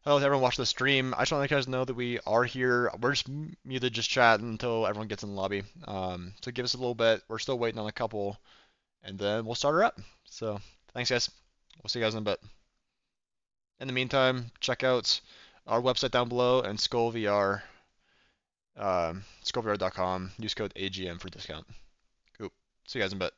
hello to everyone watching the stream. I just want to let you guys know that we are here. We're just muted, just chatting until everyone gets in the lobby. So give us a little bit. We're still waiting on a couple, and then we'll start her up. So thanks, guys. We'll see you guys in a bit. In the meantime, check out our website down below and SkullVR, skullvr.com. Use code AGM for discount. Cool. See you guys in a bit.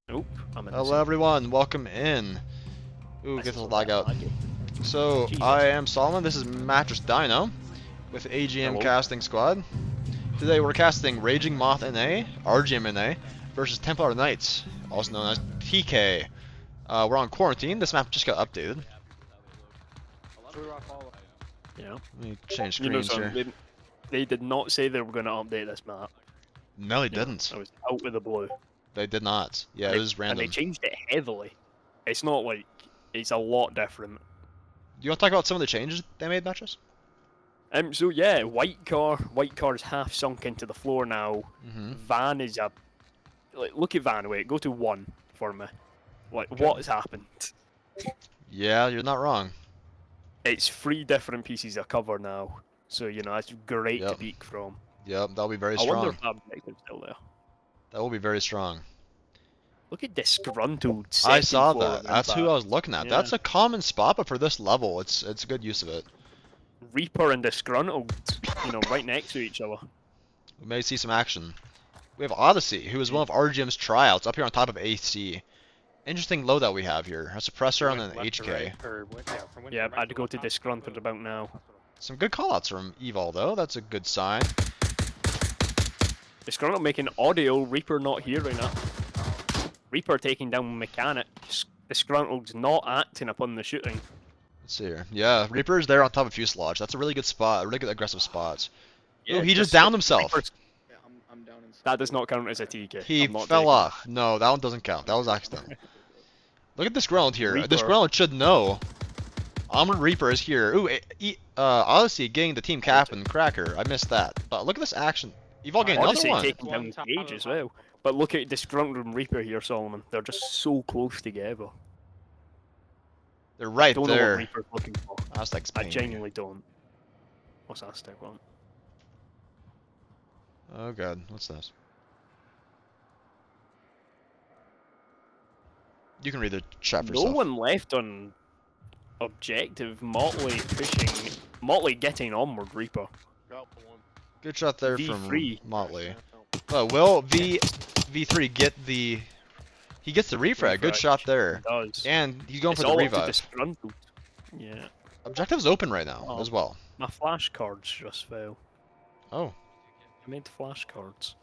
Nope, I'm in the Hello same. everyone, welcome in. Ooh, This get is the a lag bit out. laggy. So, Jesus. I am Solomon, this is Mattress Dino, with RGM Hello. Casting Squad. Today we're casting Raging Moth NA, RGM NA, versus Templar Knights, also known as TK. We're on quarantine, this map just got updated. Yeah. Let me change You know screens here. something? They did not say they were going to update this map. No, they You know, didn't. it was out of the blue. They did not. Yeah, And it they, was and they random. changed it heavily. It's not like it's a lot different. Do you want to talk about some of the changes they made, Mattress? So yeah, white car is half sunk into the floor now. Van is a look at Van. Wait, go to 1 for me. Like Okay. what has happened? Yeah, you're not wrong. It's 3 different pieces of cover now. So you know that's great to Yep. peek from. Yep, that'll be very I wonder strong. if that objective's still there. That will be very strong. Look at disgruntled second I saw floor that. of That's who impact. I was looking at. Yeah. That's a common spot, but for this level, it's a good use of it. Reaper and disgruntled, you know, right next to each other. We may see some action. We have Odyssey, who is one of RGM's tryouts, up here on top of AC. Interesting loadout we have here. A suppressor and an HK. Yeah, I'd go to disgruntled about now. Some good callouts from Evil, though. That's a good sign. Disgruntled making audio, Reaper not here right now. Reaper taking down mechanic. Disgruntled's not acting upon the shooting. Let's see here. Yeah, Reaper's there on top of Fuselage. That's a really good spot. A really good aggressive spot. Yeah, Ooh, he just downed himself. Yeah, I'm down inside. That does not count as a TK. He I'm not fell taking off. No, that one doesn't count. That was accidental. Look at this Disgruntled here. Reaper. Disgruntled should know. Armored Reaper is here. Ooh, Odyssey getting the team captain, Cracker. I missed that. But look at this action. Evil getting another Odyssey one. taking down Cage as well. But look at Disgruntled and Reaper here, Solomon. They're just so close together. They're right Don't know what there. Reaper's looking for. Aztec's I pinging. genuinely don't. What's Aztec want? Oh god, what's this? You can read the chat for No yourself. one left on objective. Motley pushing. Motley getting onward Reaper. Good shot there V3. from Motley. Will V3 get the... He gets the refrag. Good shot there. Does. And he's going It's for the all up to revive. Disgruntled. Yeah. Objective's open right now Oh. as well. My flashcards just fell. Oh. I made flashcards.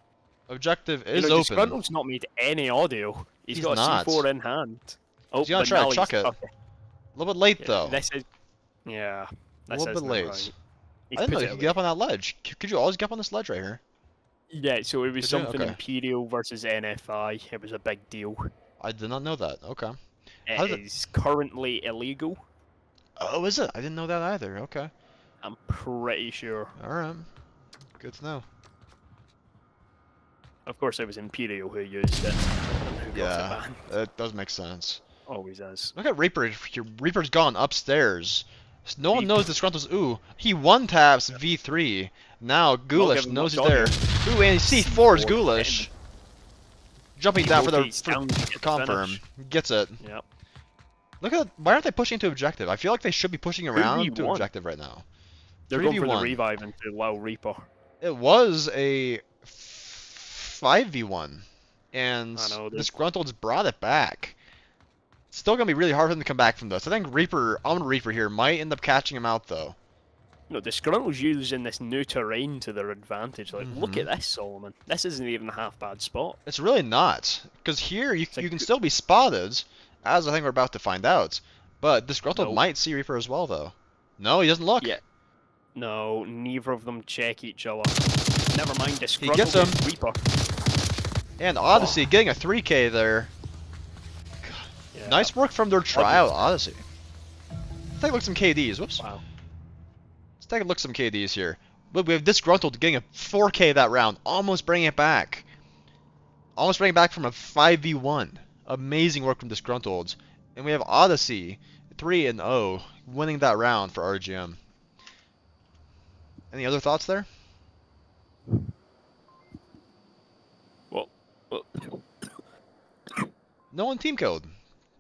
Objective You is know, open. Disgruntled's not made any audio. He's got not. a C4 in hand. Oh, He's gonna but try to now chuck he's- it. okay. A little bit late Yeah, though. This is. Yeah. A little bit late. Right. I didn't know you could get up on that ledge. Could you always get up on this ledge right here? Yeah, so it was Could you? something Okay. Imperial versus NFI. It was a big deal. I did not know that. Okay. It is currently illegal. Oh, is it? I didn't know that either. Okay. I'm pretty sure. Alright. Good to know. Of course, it was Imperial who used it. And who got Yeah, it banned. that does make sense. Always is. Look at Reaper here. Reaper's gone upstairs. No one knows Disgruntled's. Ooh, he one taps V3. Now Ghoulish him knows he's not there. Ooh, and C4 is C4 Ghoulish. Jumping He down for the rotates down to get the confirm. finish. Gets it. Yep. Look at why aren't they pushing to objective? I feel like they should be pushing around to 3v1. objective right now. They're going for the 3v1. revive into allow Reaper. It was a 5v1, and I know, Disgruntled's brought it back. It's still gonna be really hard for them to come back from this. I think Armored Reaper here might end up catching him out though. No, Disgruntled's using this new terrain to their advantage. Like, look Mm-hmm. at this, Solomon. This isn't even a half bad spot. It's really not, because here you like- can still be spotted, as I think we're about to find out. But Disgruntled Nope. might see Reaper as well though. No, he doesn't look. Yeah. No, neither of them check each other. Never mind, Disgruntled gets him. gets Reaper. And Odyssey getting a 3K there. Yeah. Nice work from their tryout, Odyssey. Let's take a look at some KDs. Whoops. Wow. Let's take a look at some KDs here. Look, we have Disgruntled getting a 4K that round, almost bringing it back. Almost bringing it back from a 5v1. Amazing work from Disgruntled. And we have Odyssey, 3-0, winning that round for RGM. Any other thoughts there? Well, No one team killed.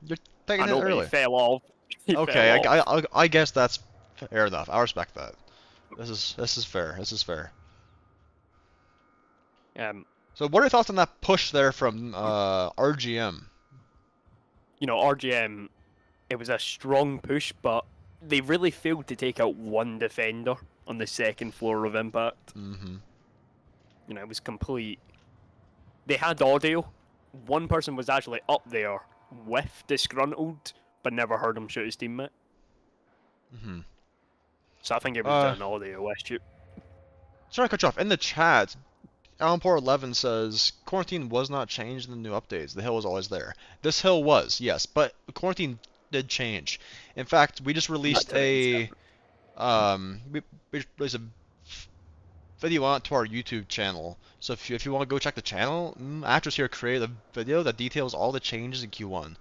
You're taking I it know, but he early. fell off. He Okay, fell off. I guess that's fair enough. I respect that. This is fair. This is fair. So what are your thoughts on that push there from RGM? you know, RGM, it was a strong push, but they really failed to take out one defender on the second floor of Impact. Mm-hmm. You know, it was complete. They had audio. One person was actually up there with disgruntled, but never heard him shoot his teammate. Mm-hmm. So I think it was an audio issue. Sorry to cut you off. In the chat, Alanport11 says, quarantine was not changed in the new updates. The hill was always there. This hill was, yes, but quarantine did change. In fact, we just released we released a video on it to our YouTube channel. So if you want to go check the channel, actors here created a video that details all the changes in Q1.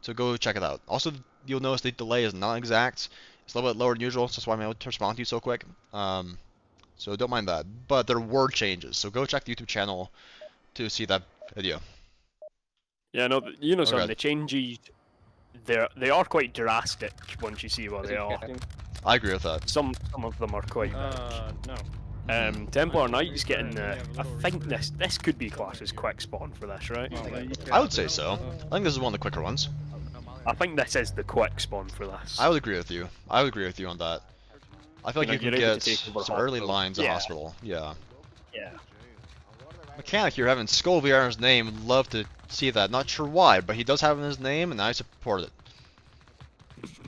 So go check it out. Also, you'll notice the delay is not exact. It's a little bit lower than usual, so that's why I'm able to respond to you so quick. So don't mind that. But there were changes, so go check the YouTube channel to see that video. Yeah, no, you know, some Okay. the changes, they are quite drastic once you see what they are. I agree with that. Some of them are quite No. Templar Knights getting I think this could be classed as quick spawn for this, right? I would say so. I think this is one of the quicker ones. I think this is the quick spawn for this. I would agree with you. I would agree with you on that. I feel like you You know, can you're able get to take over some early hospital. lines at Yeah. hospital. Yeah. Yeah. Mechanic here having Skull VR in his name. Would love to see that. Not sure why, but he does have it in his name, and I support it.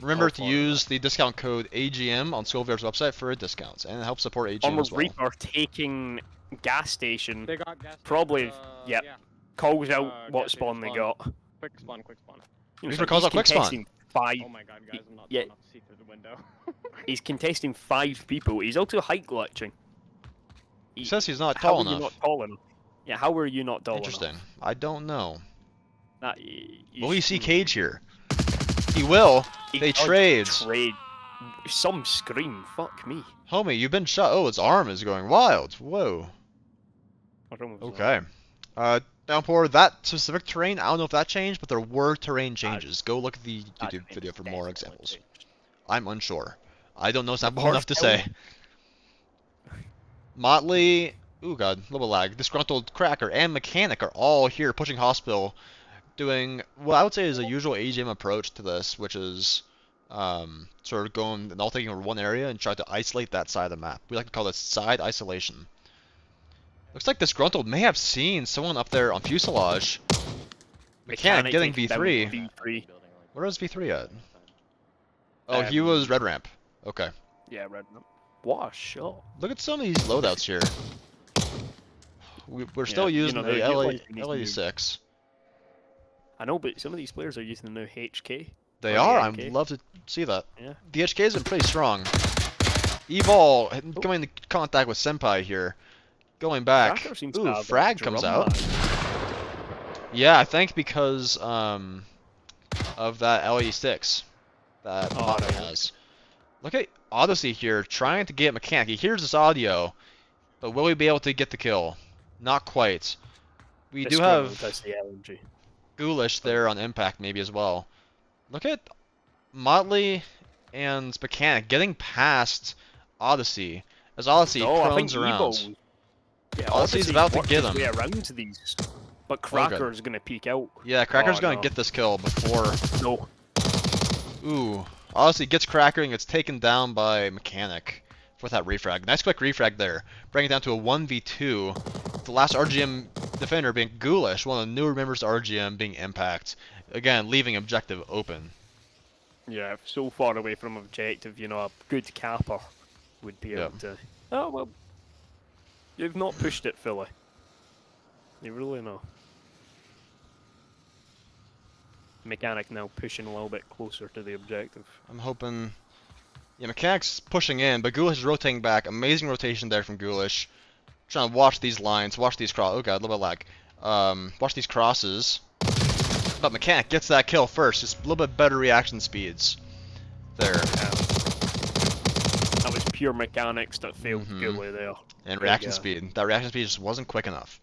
Remember to use the discount code AGM on Skull VR's website for discounts, and it helps support AGM Armored as well. Reaper taking gas station They got gas. probably yep, Yeah. calls out what gas spawn station they spawn. got. Quick spawn, quick spawn. You know, Reaper so calls he's out quick spawn. contesting Five, Oh my god, guys, I'm not yeah. tall enough to see through the window. He's contesting 5 people. He's also height glitching. He says he's not How tall are you enough. not tall enough? Yeah, how are you not tall Interesting. enough? I don't know. That, Will he see Cage here? He will. They trade. Some scream. Fuck me. Homie, you've been shot. Oh, its arm is going wild. Whoa. What wrong with Okay. Downpour, that specific terrain, I don't know if that changed, but there were terrain changes. Go look at the that? YouTube That video for more definitely examples. changed. I'm unsure. I don't know Downpour First enough to say. Motley, ooh god, little lag. Disgruntled Cracker and Mechanic are all here pushing Hospital, doing what I would say is a usual AGM approach to this, which is sort of going and all taking over one area and try to isolate that side of the map. We like to call this side isolation. Looks like Disgruntled may have seen someone up there on Fuselage. Mechanic getting taking down V3. V3. Where was V3 at? Oh, he Um, was red ramp. Okay. Yeah, red. What a shot. Look at some of these loadouts here. We're still Yeah, you using know, the they're utilizing these new- LE6. I know, but some of these players are using the new HK. They Or the are. HK. I'd love to see that. Yeah. The HK has been pretty strong. E-Ball coming into contact with Senpai here. Going back. Cracker seems to Ooh, have a frag comes drum out. line. Yeah, I think because of that LE6 that Oh, Motley no. has. Look at Odyssey here trying to get Mechanic. He hears this audio, but will he be able to get the kill? Not quite. We do have That's the LMG. Ghoulish there on Impact maybe as well. Look at Motley and Mechanic getting past Odyssey as Odyssey No, I think crones around. Evo. Yeah, Odyssey's Odyssey about to worked get his him. way around to these, but good. Cracker's gonna peek out. Yeah, Cracker's Oh, gonna no. get this kill before. No. Ooh, Odyssey gets Cracker and gets taken down by Mechanic with that refrag. Nice quick refrag there, bringing it down to a 1v2. The last RGM defender being Ghoulish, one of the newer members of RGM being Impact. Again, leaving objective open. Yeah, so far away from objective, you know, a good capper would be able to. Oh well, you've not pushed it fully. You really know. Mechanic now pushing a little bit closer to the objective. I'm hoping. Yeah, Mechanic's pushing in, but Ghoulish is rotating back. Amazing rotation there from Ghoulish. Trying to watch these lines, watch these cross. Oh god, a little bit of lag. Watch these crosses. But Mechanic gets that kill first. Just a little bit better reaction speeds. There. That was pure mechanics that failed Mhm. Ghoulie there. And There reaction you go. speed. That reaction speed just wasn't quick enough.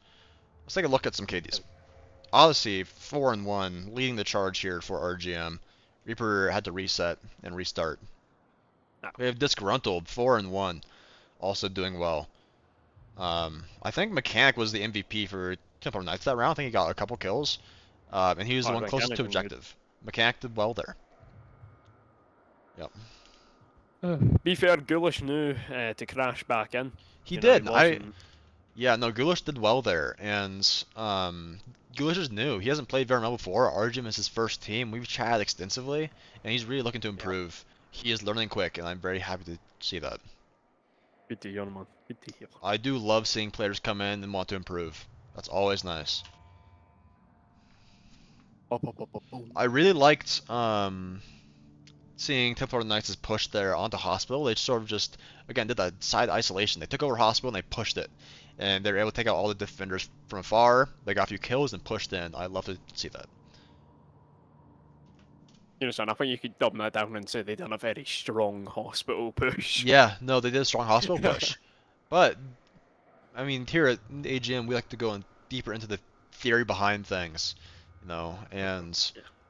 Let's take a look at some KDs. Odyssey 4-1, leading the charge here for RGM. Reaper had to reset and restart. Ah. We have Disgruntled 4-1, also doing well. I think Mechanic was the MVP for Templar Knights that round. I think he got a couple kills, and he was the Oh, one closest to Mechanic was good. objective. Mechanic did well there. Yep. Be fair, Ghoulish knew to crash back in. He You know, did. he wasn't. Yeah, no, Ghoulish did well there, and Ghoulish is new. He hasn't played very well before. RGM is his first team. We've chatted extensively, and he's really looking to improve. He is learning quick, and I'm very happy to see that. Good to hear, man. Good to hear. I do love seeing players come in and want to improve. That's always nice. Up, up, up, up, boom. I really liked seeing Templar Knights' push there onto Hospital. They sort of just, again, did that side isolation. They took over Hospital and they pushed it. And they were able to take out all the defenders from afar. They got a few kills and pushed in. I love to see that. You know, son, I think you could dumb that down and say they done a very strong Hospital push. Yeah, no, they did a strong Hospital push. But, I mean, here at AGM, we like to go deeper into the theory behind things. You know, and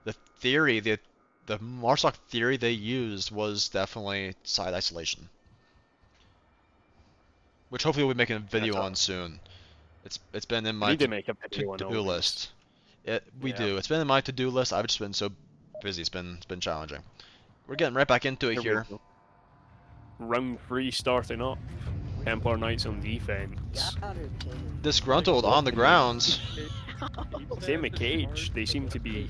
the theory, the Marsoc theory they used was definitely side isolation, which hopefully we'll be making a video on soon. It's been in my to-do list. We do. It's been in my to-do list. I've just been so busy. It's been challenging. We're getting right back into it here. Round 3 starting up. Templar Knights on defense. Disgruntled on the ground. Same with Cage. They seem to be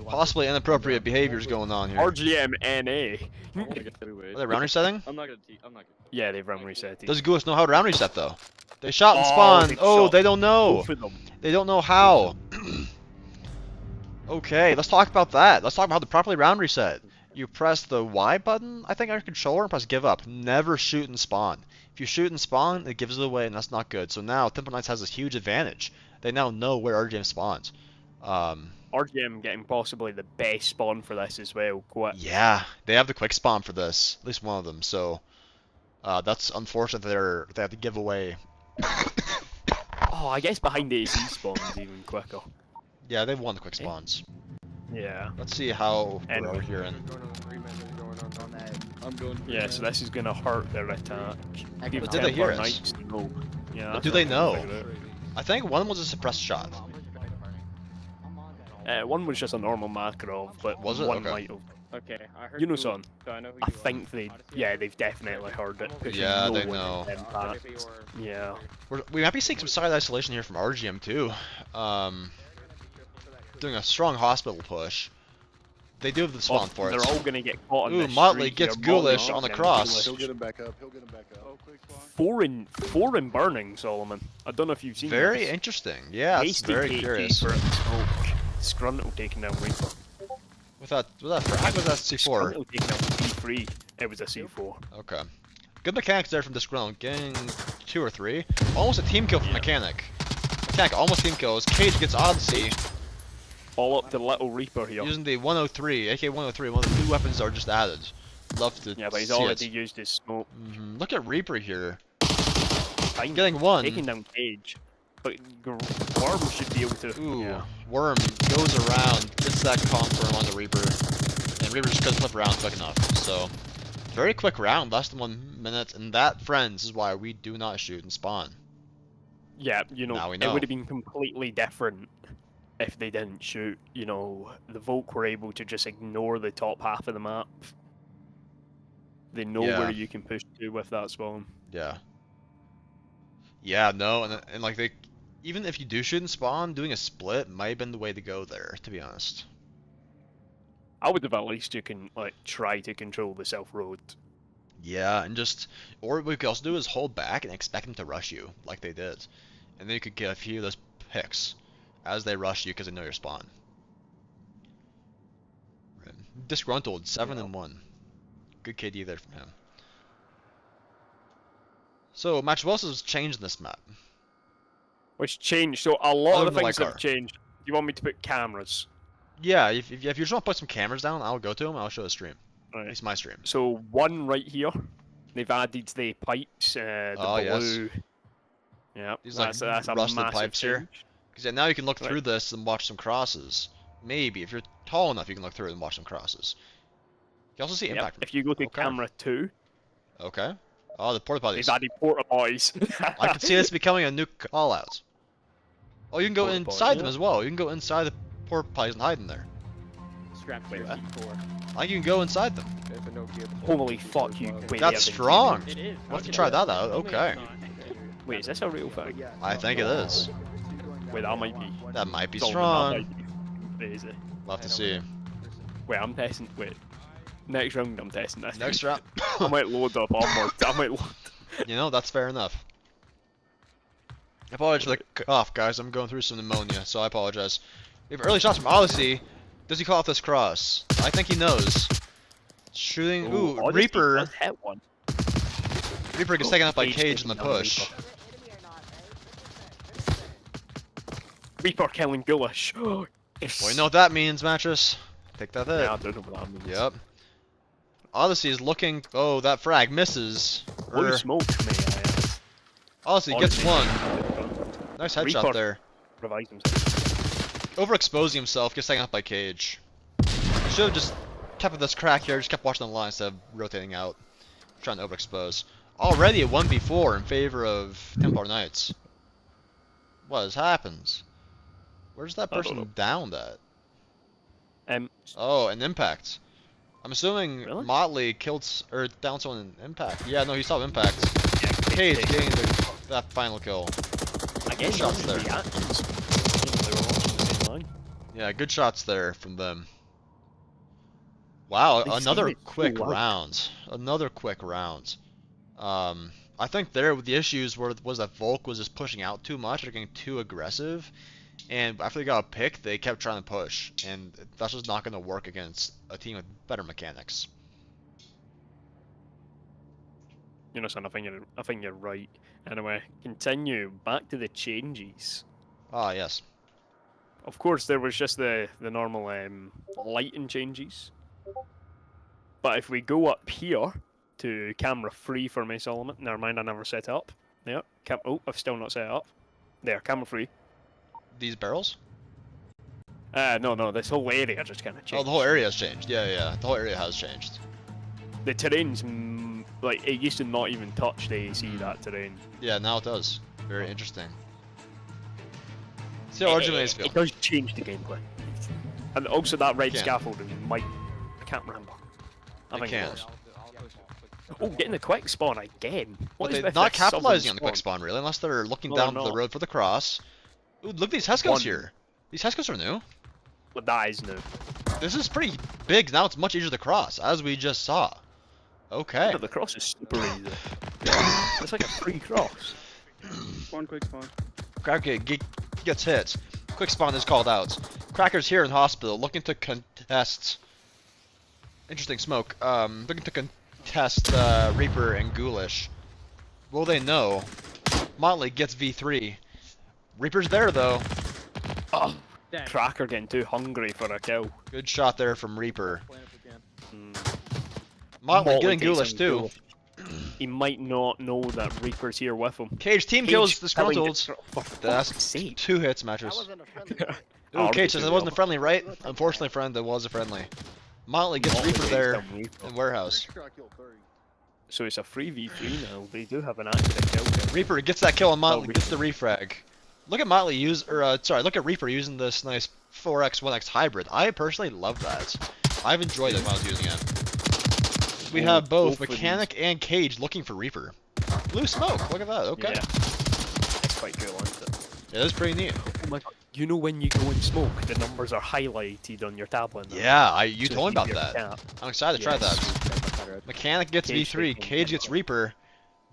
possibly inappropriate behaviors going on here. RGM NA. Are they round resetting? I'm not gonna. Yeah, they've round reset. Does Ghoulish know how to round reset though? They shot and spawned. Oh, they don't know. They don't know how. Okay, let's talk about that. Let's talk about how to properly round reset. You press the Y button, I think, on your controller, and press give up. Never shoot and spawn. If you shoot and spawn, it gives it away, and that's not good. So now, Templar Knights has this huge advantage. They now know where RGM spawns. RGM getting possibly the best spawn for this as well. Yeah, they have the quick spawn for this. At least one of them. So that's unfortunate that they have to give away. Oh, I guess behind AC spawns even quicker. Yeah, they've won the quick spawns. Yeah. Let's see how Anyway. we're here in. Yeah, so this is gonna hurt their attack. Give But did they hear Templar us? Knights no. Yeah. But that's do they what I'm know? trying to figure I think one was a suppressed shot. out. One was just a normal Makarov, but Was it? one Okay. might have. Okay, I heard. You know, who- son. So I know who I you think are. they, Odyssey? yeah, they've definitely heard it. 'Cause Yeah, you they when know. it impacts. Yeah. We might be seeing some side isolation here from RGM too. Doing a strong hospital push. They do have the spawn for it. They're all gonna get caught in Ooh, this Motley streak gets here. Ghoulish Motley on the and cross. Ghoulish. He'll get him back up. He'll get him back up. Four in burning, Solomon. I don't know if you've seen Very this. interesting. Yeah, it's Hasty very KT curious. for a smoke. Scruntle taking down Reaper. Was that frag? Was that C4? Scruntle taking down C3. It was a C4. Okay. Good mechanics there from Disgruntled, getting 2 or 3. Almost a team kill from Mechanic. Mechanic almost team kills. Cage gets Odyssey All up to Little Reaper here. using the 103, AK-103, one of the new weapons that are just added. Love to Yeah, but he's see already it. used his smoke. Look at Reaper here. Fine. Getting one. Taking down Cage. But Worm should be able to. Ooh, Yeah. Worm goes around, gets that confirm on the Reaper, and Reaper just couldn't flip around quick enough. So, very quick round, less than 1 minute, and that, friends, is why we do not shoot and spawn. Yeah, you know, Now we it know. would have been completely different if they didn't shoot. You know, the Volk were able to just ignore the top half of the map. They know Yeah. where you can push to with that spawn. Yeah. Yeah, no, and like they, even if you do shoot and spawn, doing a split might have been the way to go there, to be honest. I would have at least try to control the South Road. Yeah, and just, or what we could also do is hold back and expect them to rush you, like they did. And then you could get a few of those picks as they rush you because they know your spawn. Right. Disgruntled, 7 and 1. Good KD there from him. So, match what else has changed in this map? Which changed, so a lot Other of than things the have Lycar. changed. You want me to put cameras? Yeah, if you just want to put some cameras down, I'll go to them. I'll show a stream. At Right. least my stream. So one right here, they've added the pipes, the Oh, yes. blue. Yeah, These, like, that's a rusted massive pipes here. change. Because now you can look Right. through this and watch some crosses. Maybe, if you're tall enough, you can look through it and watch some crosses. You also see Yep. impact. If you go to Okay. camera 2, Okay. Oh, the porta potties. they've added porta boys. I could see this becoming a new call-out. Oh, you can go Porta potty, inside them yeah. as well. You can go inside the Poor Pie's hiding there. Strap to Wait, your what? C4. I think you can go inside them. Holy fuck you. Wait, That's they have strong. It is. We'll have to try that out. Okay. Wait, is this a real thing? I think it is. Wait, that might be. That might be Solomon, strong. that might be crazy. We'll have to see. Wait, I'm testing. Wait. Next round, I'm testing this. Next round. I might load up armor. I might load. You know, that's fair enough. I apologize for the cough, guys. I'm going through some pneumonia, so I apologize. We have early shots from Odyssey. Does he call off this cross? I think he knows. Shooting. Ooh, Odyssey Reaper. does hit one. Reaper gets taken out by Cage Cage in the taking down push. Reaper killing Ghoulish. Yes. Well, you know what that means, Mattress. Take that hit. Yeah, I don't know what that means. Yep. Odyssey is looking. Oh, that frag misses. Blue smoke, mate. Odyssey gets one. Nice headshot Reaper. there. Revives himself. Overexposing himself, gets taken out by Cage. Should have just kept with this crack here, just kept watching the line instead of rotating out. Trying to overexpose. Already a 1v4 in favor of Templar Knights. What has happened? Where's that I don't person know. downed at? Um, Oh, an impact. I'm assuming Really? Motley killed or downed someone in impact. Yeah, no, he saw impact. yeah, Cage getting that final kill. Again, shots there. Reactions. They were watching the same line. Yeah, good shots there from them. Wow, These another teammates quick pull out. round. Another quick round. I think there the issues was that Volk was just pushing out too much, or getting too aggressive, and after they got a pick, they kept trying to push, and that's just not going to work against a team with better mechanics. You know, son, I think you're right. Anyway, continue back to the changes. Ah, yes. Of course, there was just the normal lighting changes. But if we go up here to camera 3 for me, Solomon. Never mind, I never set it up. Yep. Oh, I've still not set it up. There, camera 3. These barrels? No, this whole area just kind of changed. Oh, the whole area has changed. Yeah. The whole area has changed. The terrain's like it used to not even touch the AC, that terrain. Yeah, now it does. Very interesting. See how RGM NA's feel. It does change the gameplay. And also that red Can. scaffolding might... I can't remember. I It think can. it was. Oh, getting the quick spawn again. What But is they're with not this southern capitalizing on the quick spawn? spawn, really, unless they're looking No, down they're the not. road for the cross. Ooh, look at these Heskos One. here. These Heskos are new. But that is new. This is pretty big. Now it's much easier to cross, as we just saw. Okay. But the cross is super easy. It's like a free cross. Spawn, quick spawn. Cracker gets hit. Quick spawn is called out. Cracker's here in hospital, looking to contest. Interesting smoke. Looking to contest Reaper and Ghoulish. Will they know? Motley gets V3. Reaper's there though. Oh, Dang. Cracker getting too hungry for a kill. Good shot there from Reaper. Plan if we can. Motley getting takes Ghoulish him too. Ghoulish. He might not know that Reaper's here with him. Cage team Cage kills the killing Disgruntled. For fuck's That's sake. 2 hits That matches. wasn't a friendly. Ooh, Cage says it wasn't a Arbitrary. friendly, right? Unfortunately, friend, it was a friendly. Motley gets Motley Reaper takes there down Reaper. in warehouse. Pretty sure I killed 30. So it's a 3v3 now. They do have an active kill cam. Reaper gets that kill on Motley, Reaper. gets the refrag. Look at Motley look at Reaper using this nice 4x 1x hybrid. I personally love that. I've enjoyed it when I was using it. We have both both of Mechanic and Cage looking for Reaper. Blue smoke, look at that, okay. Yeah. It's quite cool, isn't it? It is pretty neat. Oh my god. You know when you go in smoke, the numbers are highlighted on your tablet now? Yeah, you So told me if about you that. can't- I'm excited to try that. Yes. Mechanic gets Cage V3, taking Cage gets Templar. Reaper.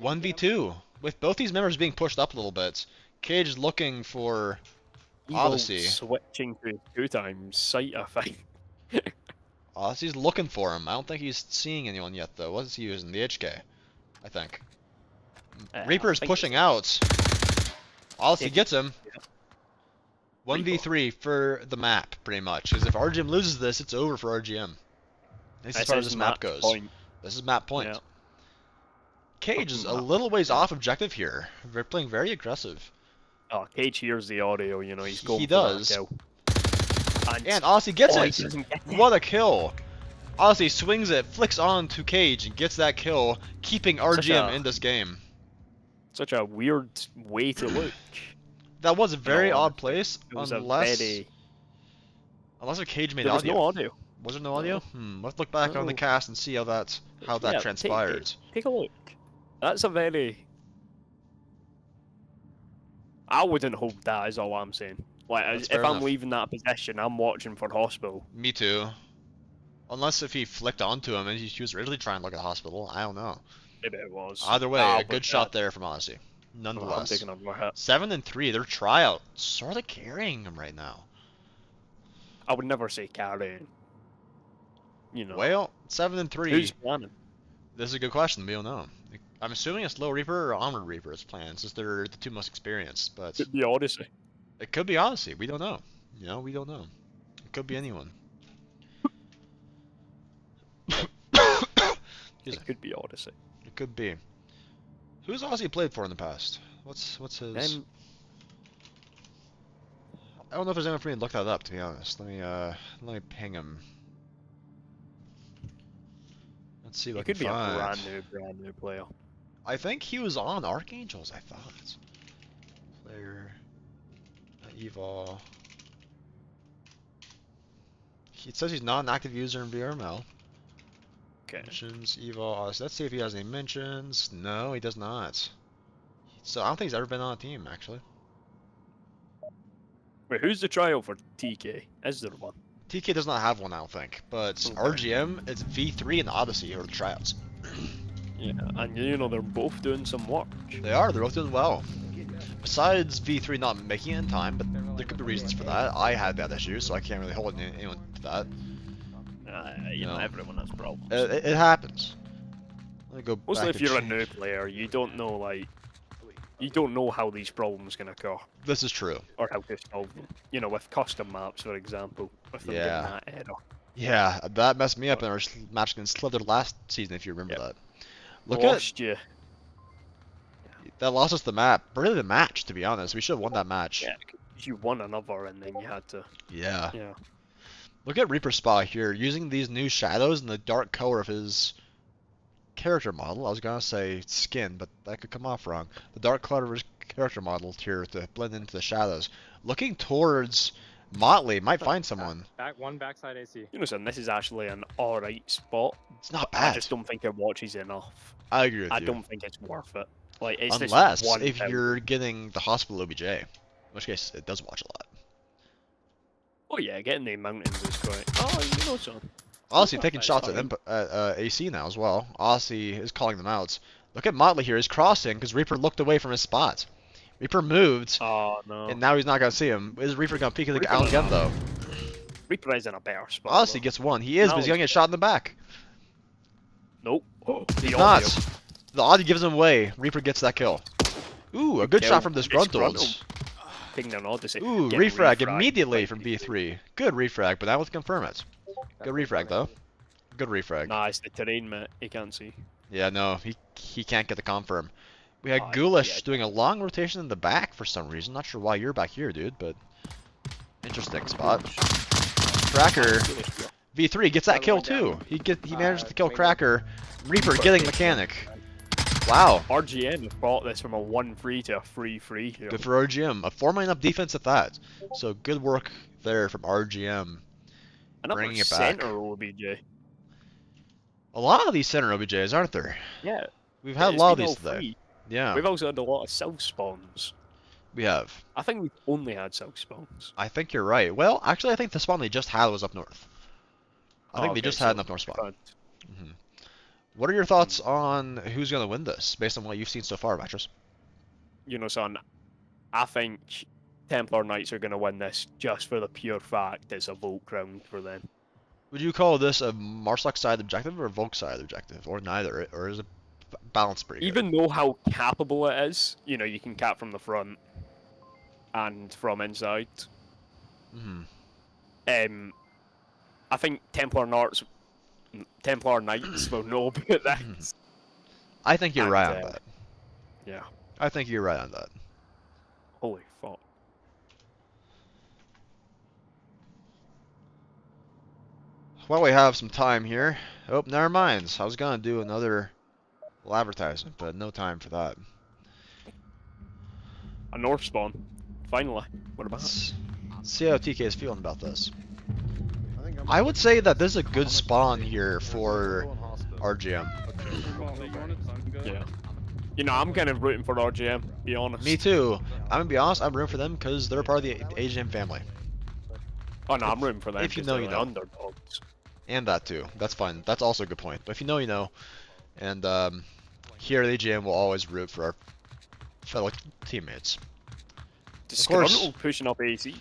1v2. With both these members being pushed up a little bit. Cage is looking for Evil Odyssey. switching to 2 times sight, I think. Odyssey's looking for him. I don't think he's seeing anyone yet though. What is he using? The HK, I think. Reaper is I think pushing it's- out. Odyssey Yeah, gets him. yeah. 1v3 for the map, pretty much. Because if RGM loses this, it's over for RGM. At least as This far as is this map match goes. point. This is map point. Yeah. Cage is a Map. little ways off objective here. They're playing very aggressive. Oh, Cage hears the audio, you know, he's going He for that does. kill. And Odyssey gets oh, he it! doesn't get it. What a kill! Odyssey swings it, flicks on to Cage, and gets that kill, keeping RGM in this game. Such a weird way to look. That was a very all odd place, It was unless... a very... Unless a cage made There was audio. no audio. Was there no audio? Let's look back on the No. cast and see how that Yeah, transpired. Take a look. That's a very. I wouldn't hold that. Is all I'm saying. Like, That's if fair I'm enough. leaving that position, I'm watching for hospital. Me too. Unless if he flicked onto him and he was really trying to look at the hospital. I don't know. Maybe it was. Either way, Nah, a good but, shot there from Odyssey. I'm Nonetheless. taking a more hit. 7 and 3, their tryout sort of carrying them right now. I would never say carrying. You know. Well, 7 and 3. Who's planning? This is a good question. We don't know. I'm assuming it's Slow Reaper or Armored Reaper is planned, since they're the two most experienced. But Could be Odyssey. it could be Odyssey. We don't know. You know, we don't know. It could be anyone. Excuse me. It could be Odyssey. It could be. Who's Odyssey played for in the past? What's his? I don't know if there's anyone for me to look that up. To be honest, let me ping him. Let's see what I It could can be find. a brand new player. I think he was on Archangels. I thought. Player. Evil. It says he's not an active user in VRML. Okay. Mentions Evil. Let's see if he has any mentions. No, he does not. So I don't think he's ever been on a team actually. Wait, who's the trial for TK? Is there one? TK does not have one, I don't think. But Okay. RGM, it's V3 and Odyssey are the tryouts. Yeah, and you know they're both doing some work. They are. They're both doing well. Besides V3 not making it in time, but there could be reasons for that. I had bad issues, so I can't really hold anyone to that. You know, No. everyone has problems. It happens. Let me go Mostly back if and you're a change. new player, you don't know you don't know how these problems can occur This is true. or how to solve them. You know, with custom maps, for example, with them Yeah. getting that error. Yeah, that messed me up in our match against Slither last season, if you remember Yep. that. Look at Lost you. that lost us the map. Really the match, to be honest. We should have won that match. Yeah, you won another and then you had to. Yeah. Yeah. Look at Reaper Spot here, using these new shadows and the dark color of his character model. I was gonna say skin, but that could come off wrong. The dark color of his character model here to blend into the shadows. Looking towards Motley, might find someone. Backside AC. You know, son, this is actually an alright spot. It's not I bad. just don't think it watches enough. I agree with I you. don't think it's worth it. Like, it's Unless just one if pound. you're getting the hospital OBJ, in which case it does watch a lot. Oh yeah, getting the mountains is quite. Oh, you know, son. Honestly, not taking bad, shots it's at AC now as well. Aussie is calling them out. Look at Motley here. He's crossing because Reaper looked away from his spot. Reaper moved, Oh no. and now he's not gonna see him. Is Reaper gonna peek at the Reaper Allen doesn't again though? Reaper is in a better spot. Aussie though. gets one. He is, but he's No. gonna get shot in the back. Nope. Oh, the He's audio. not. The audio gives him away. Reaper gets that kill. Ooh, a good Kill. shot from Disgruntled. Disgruntled. Ping an Odyssey. Ooh, Get refrag refragged immediately by from B3. B3. Good refrag, but now let's confirm it. Good refrag though. Good refrag. Nah, it's the terrain, mate. You can't see. Yeah, no, he can't get the confirm. We had Oh, Ghoulish yeah. doing a long rotation in the back for some reason. Not sure why you're back here, dude, but interesting spot. Cracker V3 gets that kill too. He managed to kill Cracker. Reaper getting mechanic. Wow, RGM has brought this from a 1-3 to a 3-3 here. good for RGM. A 4-man up defense at that. So good work there from RGM. Another bringing it back. center OBJ. A lot of these center OBJs, aren't there? Yeah. We've had a it's lot of been these all today. three. Yeah, We've also had a lot of south spawns. we have. I think we've only had south spawns. I think you're right. Well, actually, I think the spawn they just had was up north. I think they just had an up north spawn. Front. What are your thoughts on who's going to win this, based on what you've seen so far, Mattress? You know, son, I think Templar Knights are going to win this just for the pure fact it's a vote round for them. Would you call this a Marslak side objective or a Volk side objective, or neither, or is it balanced pretty good? Even though how capable it is, you know, you can cap from the front and from inside. Hmm. I think Templar Knights will know about that. I think you're And, right on that. Yeah. I think you're right on that. Holy fuck. While we have some time here. Oh, never mind. I was going to do another little advertisement, but no time for that. A north spawn. Finally. What about it? Let's see how TK is feeling about this. I would say that this is a good spawn here for RGM. Yeah. You know, I'm kind of rooting for RGM, be honest. Me too. I'm gonna be honest, I'm rooting for them because they're part of the AGM family. Oh no, I'm rooting for them if you 'cause know, they're you like know. underdogs. And that too. That's fine. That's also a good point. But if you know, you know. And here at AGM, we'll always root for our fellow teammates. Of course. Disgruntled pushing up AC.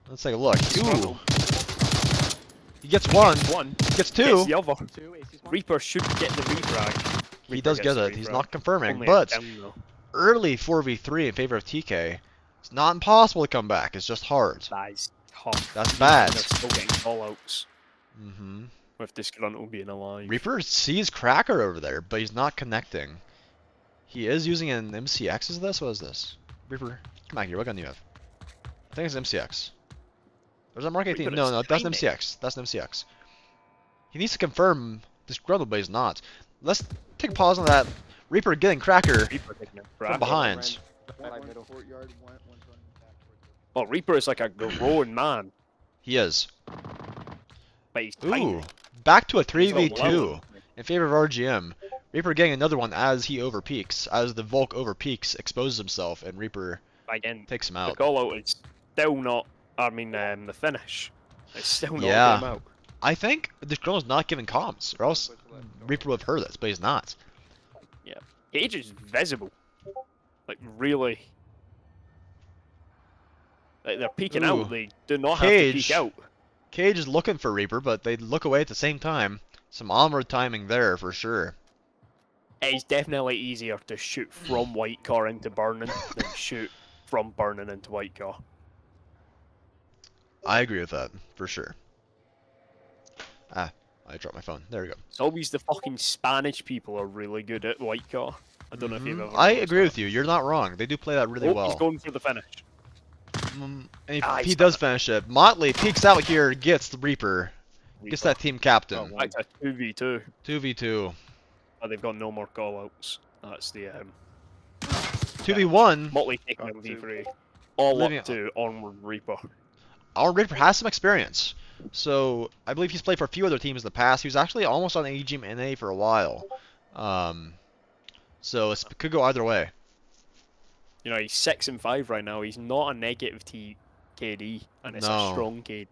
Let's take a look. Ooh. He gets one. He gets two. Gets the other. Reaper should get the refrag. He does get it. He's not confirming. Only But down, though. early 4v3 in favor of TK. It's not impossible to come back. It's just hard. That is tough. That's bad. They're still getting call-outs Mm-hmm. with Disgruntled being alive. Reaper sees Cracker over there, but he's not connecting. He is using an MCX. Is this? What is this? Reaper, come back here. What gun do you have? I think it's MCX. Or is that Mark 18? Reaper No, is no, that's an timing. MCX. That's an MCX. He needs to confirm Disgruntled, but he's not. Let's take a pause on that. Reaper getting Cracker Reaper taking it. from behind. Well, Reaper is like a grown man, He is. but he's Ooh, tiny. back to a He's not 3v2 low. in favor of RGM. Reaper getting another one as he overpeaks, as the Volk overpeaks, exposes himself, and Reaper Again, takes him the out. call-out is still not. I mean, the finish. It's still not Yeah. getting out. I think Disgruntled is not giving comms, or else Reaper would have heard this, but he's not. Cage is visible. Like, really. Like, they're peeking Ooh. out. They do not have to Cage. peek out. Cage is looking for Reaper, but they look away at the same time. Some onward timing there for sure. It's definitely easier to shoot from White Car into Burning than shoot from Burning into White Car. I agree with that, for sure. Ah, I dropped my phone. There we go. It's always the fucking Spanish people are really good at White Car. I don't know if you've ever I noticed agree that. with you. You're not wrong. They do play that really Oh, well. he's going for the finish. And he, Ah, he he's does done finish it. Motley peeks out here, gets the Reaper. Gets that team captain. That's a 2v2. 2v2. But they've got no more callouts. That's the 2v1. Motley taking Got them two. V3. All Living- up to Onward Reaper. Our Reaper has some experience. So, I believe he's played for a few other teams in the past. He was actually almost on RGM NA for a while. So, it could go either way. You know, he's 6-5 right now. He's not a negative T KD, and it's a No. strong KD.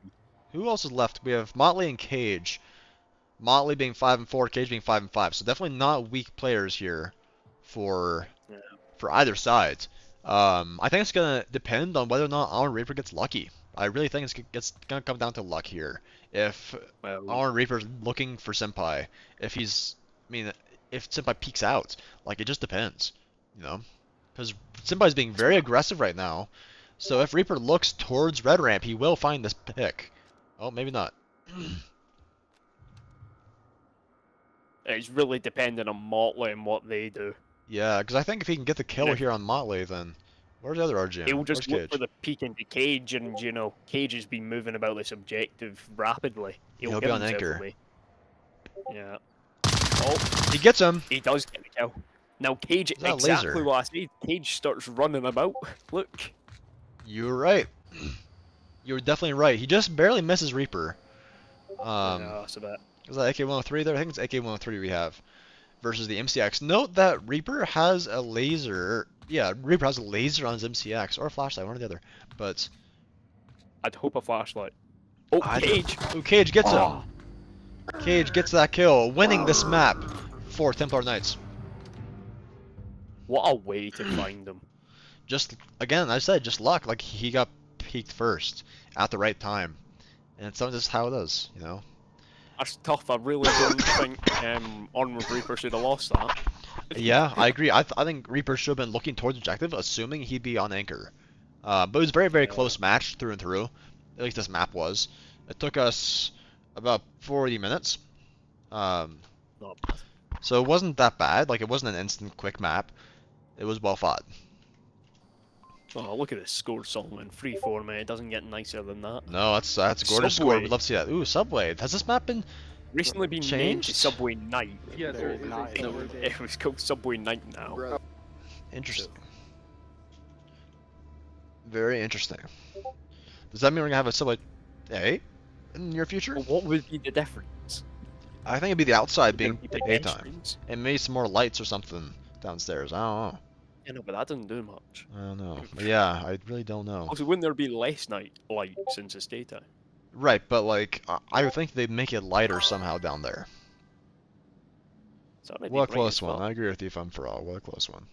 Who else is left? We have Motley and Cage. Motley being 5-4, Cage being 5-5. So, definitely not weak players here for either side. I think it's going to depend on whether or not our Reaper gets lucky. I really think it's going to come down to luck here. If Well, our Reaper's looking for Senpai, if Senpai peeks out, like, it just depends, you know? Because Senpai's being very aggressive right now, so if Reaper looks towards Red Ramp, he will find this pick. Oh, maybe not. it's really dependent on Motley and what they do. Yeah, because I think if he can get the kill Yeah. here on Motley, then... Where's the other RGM? He'll just Where's look Cage? for the peek into Cage, and, you know, Cage has been moving about this objective rapidly. He'll give be on himself anchor. away. Yeah. Oh, He gets him! he does get the kill. Now, Cage, that a exactly laser? what I said. Cage starts running about. Look. You're right. You're definitely right. He just barely misses Reaper. Yeah, that's a bit. Is that AK-103 there? I think it's AK-103 we have. Versus the MCX. Note that Reaper has a laser. Yeah, Reaper has a laser on his MCX. Or a flashlight, one or the other. But... I'd hope a flashlight. Oh, Cage! Ooh, Cage gets Oh. him. Cage gets that kill, winning this map for Templar Knights. What a way to find him. Just, again, I said, just luck. Like, he got peaked first at the right time. And it's just how it is, you know? That's tough. I really don't think Onward Reaper should have lost that. Yeah, I agree. I think Reaper should have been looking towards objective, assuming he'd be on anchor. But it was a very, very close match through and through. At least this map was. It took us about 40 minutes. Not bad. So it wasn't that bad. Like, it wasn't an instant quick map. It was well fought. Oh, look at this score, Solomon. 3-4, man. It doesn't get nicer than that. No, that's a gorgeous score. Subway. We'd love to see that. Ooh, Subway. Has this map been... Recently been named Changed? Subway Night. Yeah, there is It was called Subway Night now. Bro, Interesting. Very interesting. Does that mean we're gonna have a Subway... Hey? in the near future. Well, what would be the difference? I think it'd be the outside Would there being be big daytime. entrance? And maybe some more lights or something downstairs. I don't know. Yeah, no, but that doesn't do much. I don't know. But yeah, I really don't know. Also, wouldn't there be less night light since it's daytime? Right, but like, I would think they'd make it lighter somehow down there. So that'd be What a bright close as one. fuck. I agree with you, Fun for All. What a close one.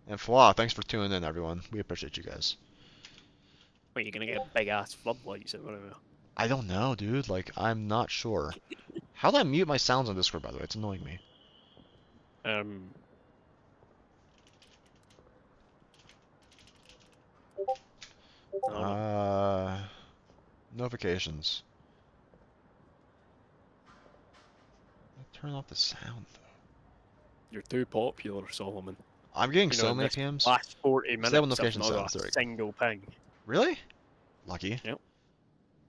And Flaw, thanks for tuning in, everyone. We appreciate you guys. Wait, you're gonna get big ass floodlights everywhere. I don't know, dude. Like, I'm not sure. How do I mute my sounds on Discord, by the way? It's annoying me. I don't know. Notifications. Turn off the sound, though. You're too popular, Solomon. I'm getting You know, so in many this PMs. Last 40 minutes, Disable I've notification not sounds, got there a we go. single ping. Really? Lucky. Yep.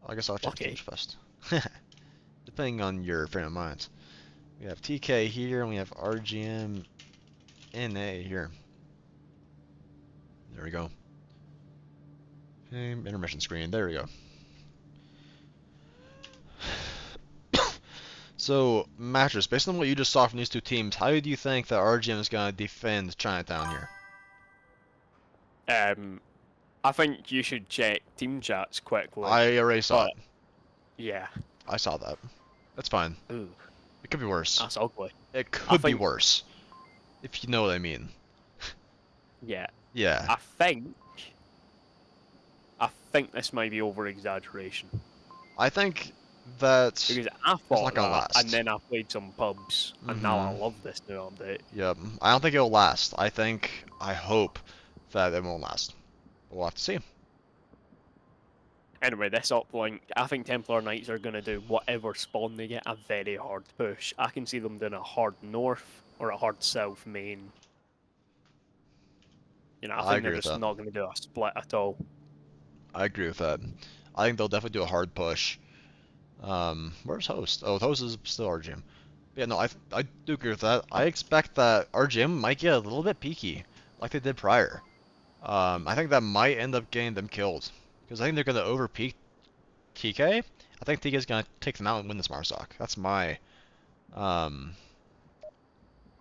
I guess I'll check Lucky. Twitch first. Depending on your frame of mind. We have TK here, and we have RGM NA here. There we go. Okay, intermission screen. There we go. So, Mattress, based on what you just saw from these two teams, how do you think that RGM is going to defend Chinatown here? I think you should check team chats quickly. I already saw it. Yeah. I saw that. That's fine. Ooh, It could be worse. that's ugly. It could be think- worse. If you know what I mean. Yeah. Yeah. I think this might be over exaggeration. I think that... Because I thought not gonna that, last. and then I played some pubs, and now I Mhm. love this new update. Yep. I don't think it'll last. I hope that it won't last. We'll have to see. Anyway, this uplink, I think Templar Knights are going to do whatever spawn they get a very hard push. I can see them doing a hard north or a hard south main. You know, I I think agree they're with just that. not going to do a split at all. I agree with that. I think they'll definitely do a hard push. Where's Host? Oh, Host is still RGM. Yeah, no, I do agree with that. I expect that RGM might get a little bit peaky, like they did prior. I think that might end up getting them killed. Because I think they're going to over-peak TK. I think TK is going to take them out and win this Marsoc. That's my...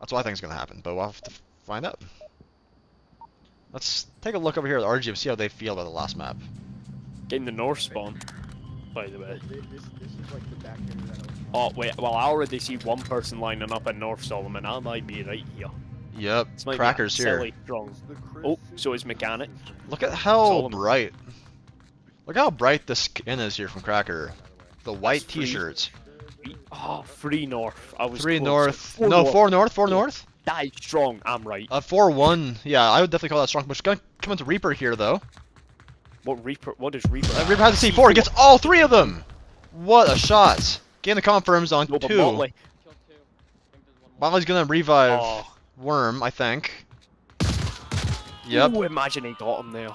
That's what I think is going to happen, but we'll have to find out. Let's take a look over here at RGM, see how they feel about the last map. Getting the north spawn, by the way. This is like the back end that I was Oh, wait, well, I already see one person lining up in North Solomon. I might be right here. Yep, This might Cracker's be a here. silly strong. This is the Chris- Oh, so is Mechanic. Look at how Solomon. bright. Look how bright the skin is here from Cracker. The white That's free. t-shirts. Oh, 3 north. I was 3 close. north. 4 No, north. 4 north, 4 north. That is strong. I'm right. 4-1. Yeah, I would definitely call that strong push. Gonna come into Reaper here, though. What Reaper? What is Reaper? Reaper has a C4. He gets all 3 of them. What a shot. Getting the confirms on No, but 2. Motley. Motley's gonna revive Oh. Worm, I think. Yep. Ooh, imagine he got him there.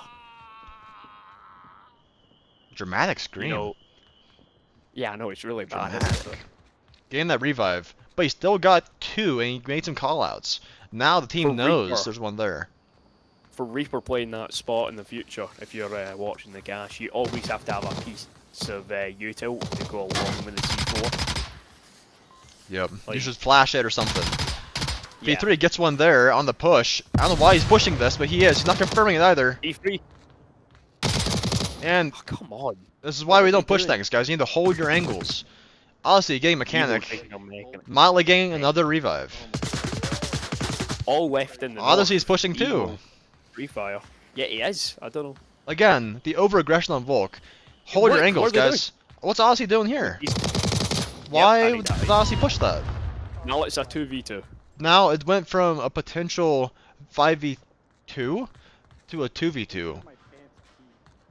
Dramatic scream. You know. Yeah, I know it's really bad. isn't Dramatic. it? Getting that revive. But he still got 2, and he made some callouts. Now the team For knows Reaper. there's one there. For Reaper playing that spot in the future, if you're watching the gash, you always have to have a piece of util to go along with the C4. Yep. You Like- should flash it or something. Yeah. V3 gets one there on the push. I don't know why he's pushing this, but he is. He's not confirming it either. E3. And Oh, come on. this is why we What are don't you push doing? things, guys. You need to hold your angles. Honestly, getting Evil Mechanic. thinking I'm making it. Motley getting another revive. All left in the Honestly, he's pushing too. Evil. Free fire. Yeah, he is. I don't know. Again, the over-aggression on Volk. Hold your What? angles, What are they guys. What's Odyssey doing here? He's... Why and he did died. Odyssey push that? Now it's a 2v2. Now it went from a potential 5v2 to a 2v2. My pants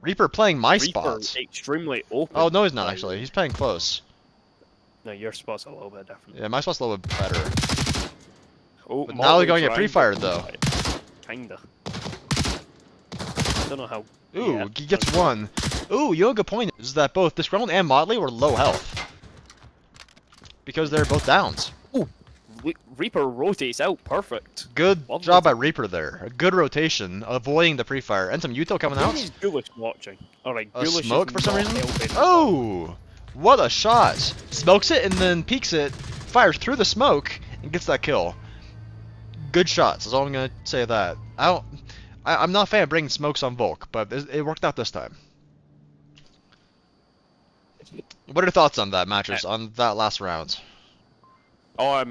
Reaper playing my Reaper spots. extremely open. Oh, no, he's not by actually. the He's playing close. way. No, your spot's a little bit different. Yeah, my spot's a little bit better. Oh, But now they're going to get trying pre-fired, to- though. Kinda. I don't know how. Ooh, Yeah, he gets okay. one. Ooh, you know, a good point is that both Disgruntled and Motley were low health. Because they're both downs. Reaper rotates out perfect. Good Lovely. job by Reaper there. A good rotation, avoiding the pre-fire. And some Util coming Who out. is Ghoulish watching? Alright, A Ghoulish smoke is for some not reason? helping. Oh! What a shot! Smokes it and then peeks it, fires through the smoke, and gets that kill. Good shots. That's all I'm gonna say. That I'm not a fan of bringing smokes on Volk, but it worked out this time. What are your thoughts on that, Mattress? On that last round? Oh,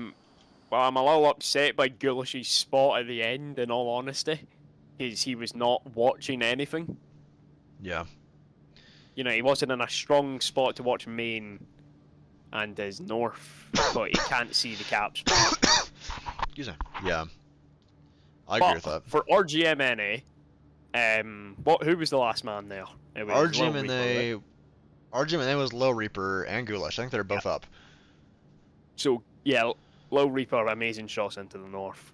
well, I'm a little upset by Goulish's spot at the end, in all honesty, because he was not watching anything. Yeah. You know, he wasn't in a strong spot to watch main and his north, but he can't see the caps. Excuse me. Yeah. I agree with that. For RGM NA, who was the last man there? It was RGM Lil Reaper, NA, right? RGM NA was Low Reaper and Ghoulish. I think they're both up. So yeah, Low Reaper, amazing shots into the north.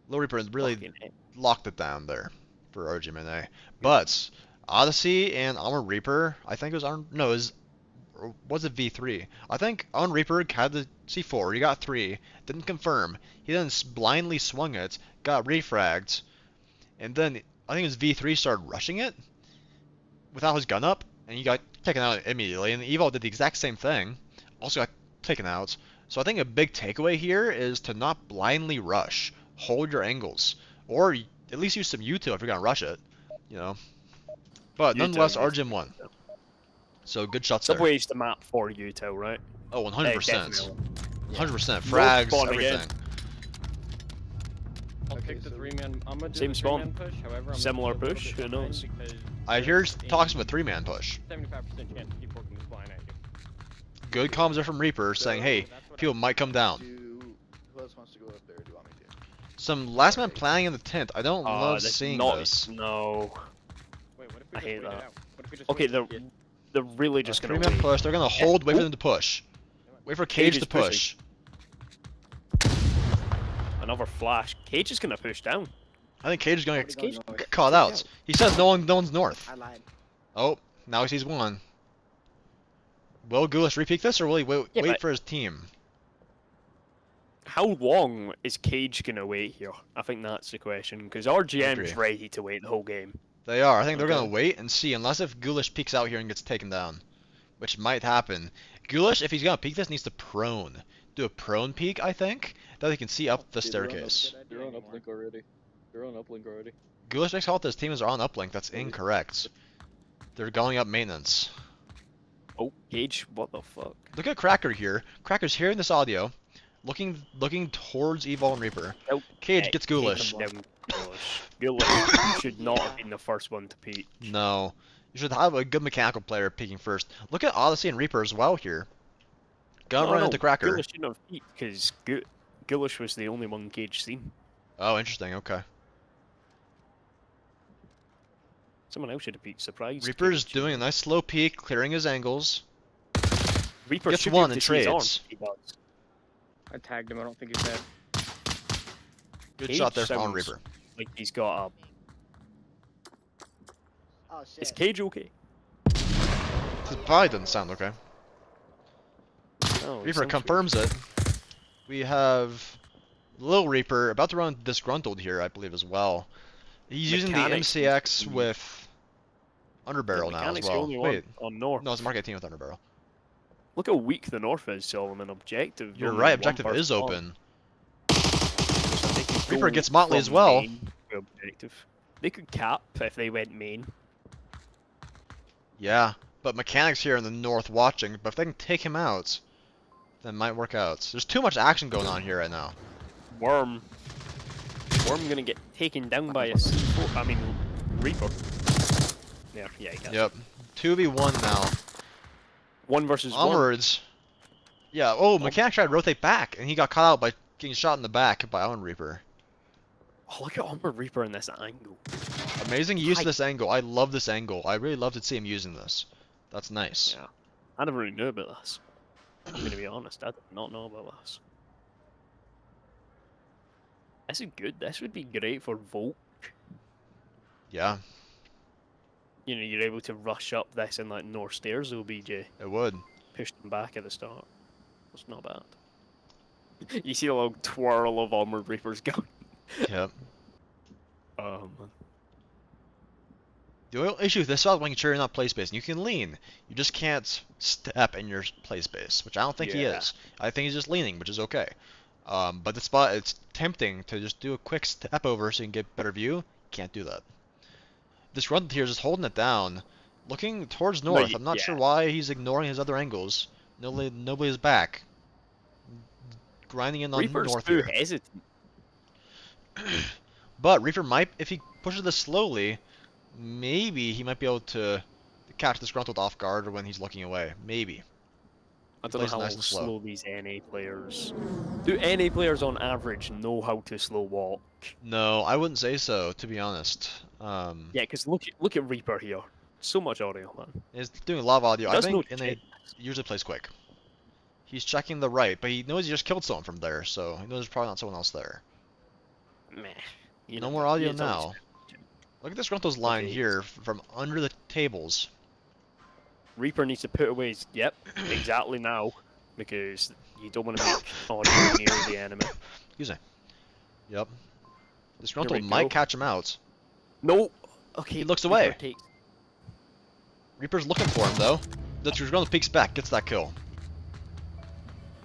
Low Reaper really Fucking hell. locked it down there for RGM NA. But Odyssey and Armored Reaper, I think it was was it V3? I think Armored Reaper had the C4. He got 3, didn't confirm. He then blindly swung it, got refragged, and then I think it was V3 started rushing it without his gun up, and he got taken out immediately. And Evo did the exact same thing, also got taken out. So I think a big takeaway here is to not blindly rush. Hold your angles, or at least use some util if you're gonna rush it, you know. But nonetheless, RGM won. So good shots there. Subway's the map for util, right? Oh, 100%. Definitely. 100%. Frags, spawn everything. again. I'll Okay, pick the so- 3-man. I'm gonna do Same the spawn. 3-man push. However, I'm Similar gonna push, put a who little bit knows? behind because I hear there's talks of a a 3-man push. 75% chance to keep working this line at you. Good comms there from Reaper saying, hey, That's what people might come down. Who else wants to go up there? Do you want me to? Some last man planning in the tent. I don't love That's seeing not, this. No. Wait, what if we I just hate wait it that. out? What if we just Okay, wait? they're really just gonna 3-man wait. push. They're gonna hold, wait for them to push. Wait for Cage Cage to is push. pushing. Another flash. Cage is gonna push down. I think Cage is gonna Already going north. get caught out. He says no one's north. I lied. Oh, now he sees one. Will Ghoulish repeat this, or will he wait Yeah, but- for his team? How long is Cage gonna wait here? I think that's the question, because RGM's ready to wait the whole game. They are. I think they're Okay. gonna wait and see, unless if Ghoulish peeks out here and gets taken down, which might happen. Ghoulish, if he's gonna peek this, needs to prone. Do a prone peek, I think, that he can see up the Dude, they're on staircase. They're on uplink already. They're on uplink already. Ghoulish makes call that his team is on uplink. That's incorrect. They're going up maintenance. Oh, Cage, what the fuck? Look at Cracker here. Cracker's hearing this audio, looking towards Evil and Reaper. Nope. Cage gets Ghoulish. Take him down, Ghoulish. Ghoulish should not have been the first one to peek. No. You should have a good mechanical player peeking first. Look at Odyssey and Reaper as well here. Gonna run into Cracker. Ghoulish shouldn't have peeked, because Ghoulish was the only one Cage seen. Oh, interesting. Okay. Someone else should have peeked. Surprise. Reaper's doing a nice slow peek, clearing his angles. Reaper gets should one be able and to see his arm. trades. He does. I tagged him. I don't think he's dead. Good Cage shot there from sounds Reaper. Like he's got a. Oh shit. Is Cage okay? It probably doesn't sound okay. Oh, it Reaper sounds confirms it. We have Lil Reaper about to run Disgruntled here, I believe, as well. He's using the Mechanics MCX is- with Underbarrel weird. now as Mechanic's the well. only Wait, one on North. no, it's Mark 18 with Underbarrel. Look how weak the North is, Solomon. Objective. You're only right, one objective person is on. open. So they could Reaper go gets Motley as from well. main to Objective. They could cap if they went main. Yeah, but Mechanics here in the north watching, but if they can take him out, then it might work out. There's too much action going on here right now. Worm gonna get taken down by a C4. I mean, Reaper. Yeah, he gets it. Yep. 2v1 now. 1 versus 1. Onwards. Yeah, oh, Mechanics tried to rotate back, and he got caught out by getting shot in the back by Iron Reaper. Oh, look at Armor Reaper in this angle. Amazing use of I- this angle. I love this angle. I really love to see him using this. That's nice. Yeah. I never really knew about this. I'm gonna be honest, I did not know about this. This is good. This would be great for Volk. Yeah, You know, you're able to rush up this in like North Stairs OBJ. it would. Push them back at the start. It's not bad. You see a little twirl of Armored Reapers going. Yep. Oh man. The only issue with this spot is when you're not play space. You can lean. You just can't step in your play space, which I don't think he Yeah. is. I think he's just leaning, which is okay. But the spot, it's tempting to just do a quick step over so you can get better view. Can't do that. This run here is just holding it down, looking towards No, north. I'm not yeah. sure why he's ignoring his other angles. Nobody's back. Grinding in on Reaper's north too here. hesitant. But Reaper might, if he pushes this slowly, maybe he might be able to catch Disgruntled off guard or when he's looking away. Maybe. I don't know Plays how nice and slow. slow these NA players. Do NA players on average know how to slow walk? No, I wouldn't say so, to be honest. Yeah, because look at Reaper here. So much audio, man. He's doing a lot of audio. I Does think no NA check. usually plays quick. He's checking the right, but he knows he just killed someone from there, so he knows there's probably not someone else there. Meh. You No know, more audio it's always- now. Look at Disgruntled's line Okay. here from under the tables. Reaper needs to put away his... Yep, exactly now. Because you don't want to make audio near the enemy. Excuse me. Yep. Here Disgruntled we might go. catch him out. No! Okay, He looks Reaper away. takes- Reaper's looking for him, though. The Disgruntled peeks back, gets that kill.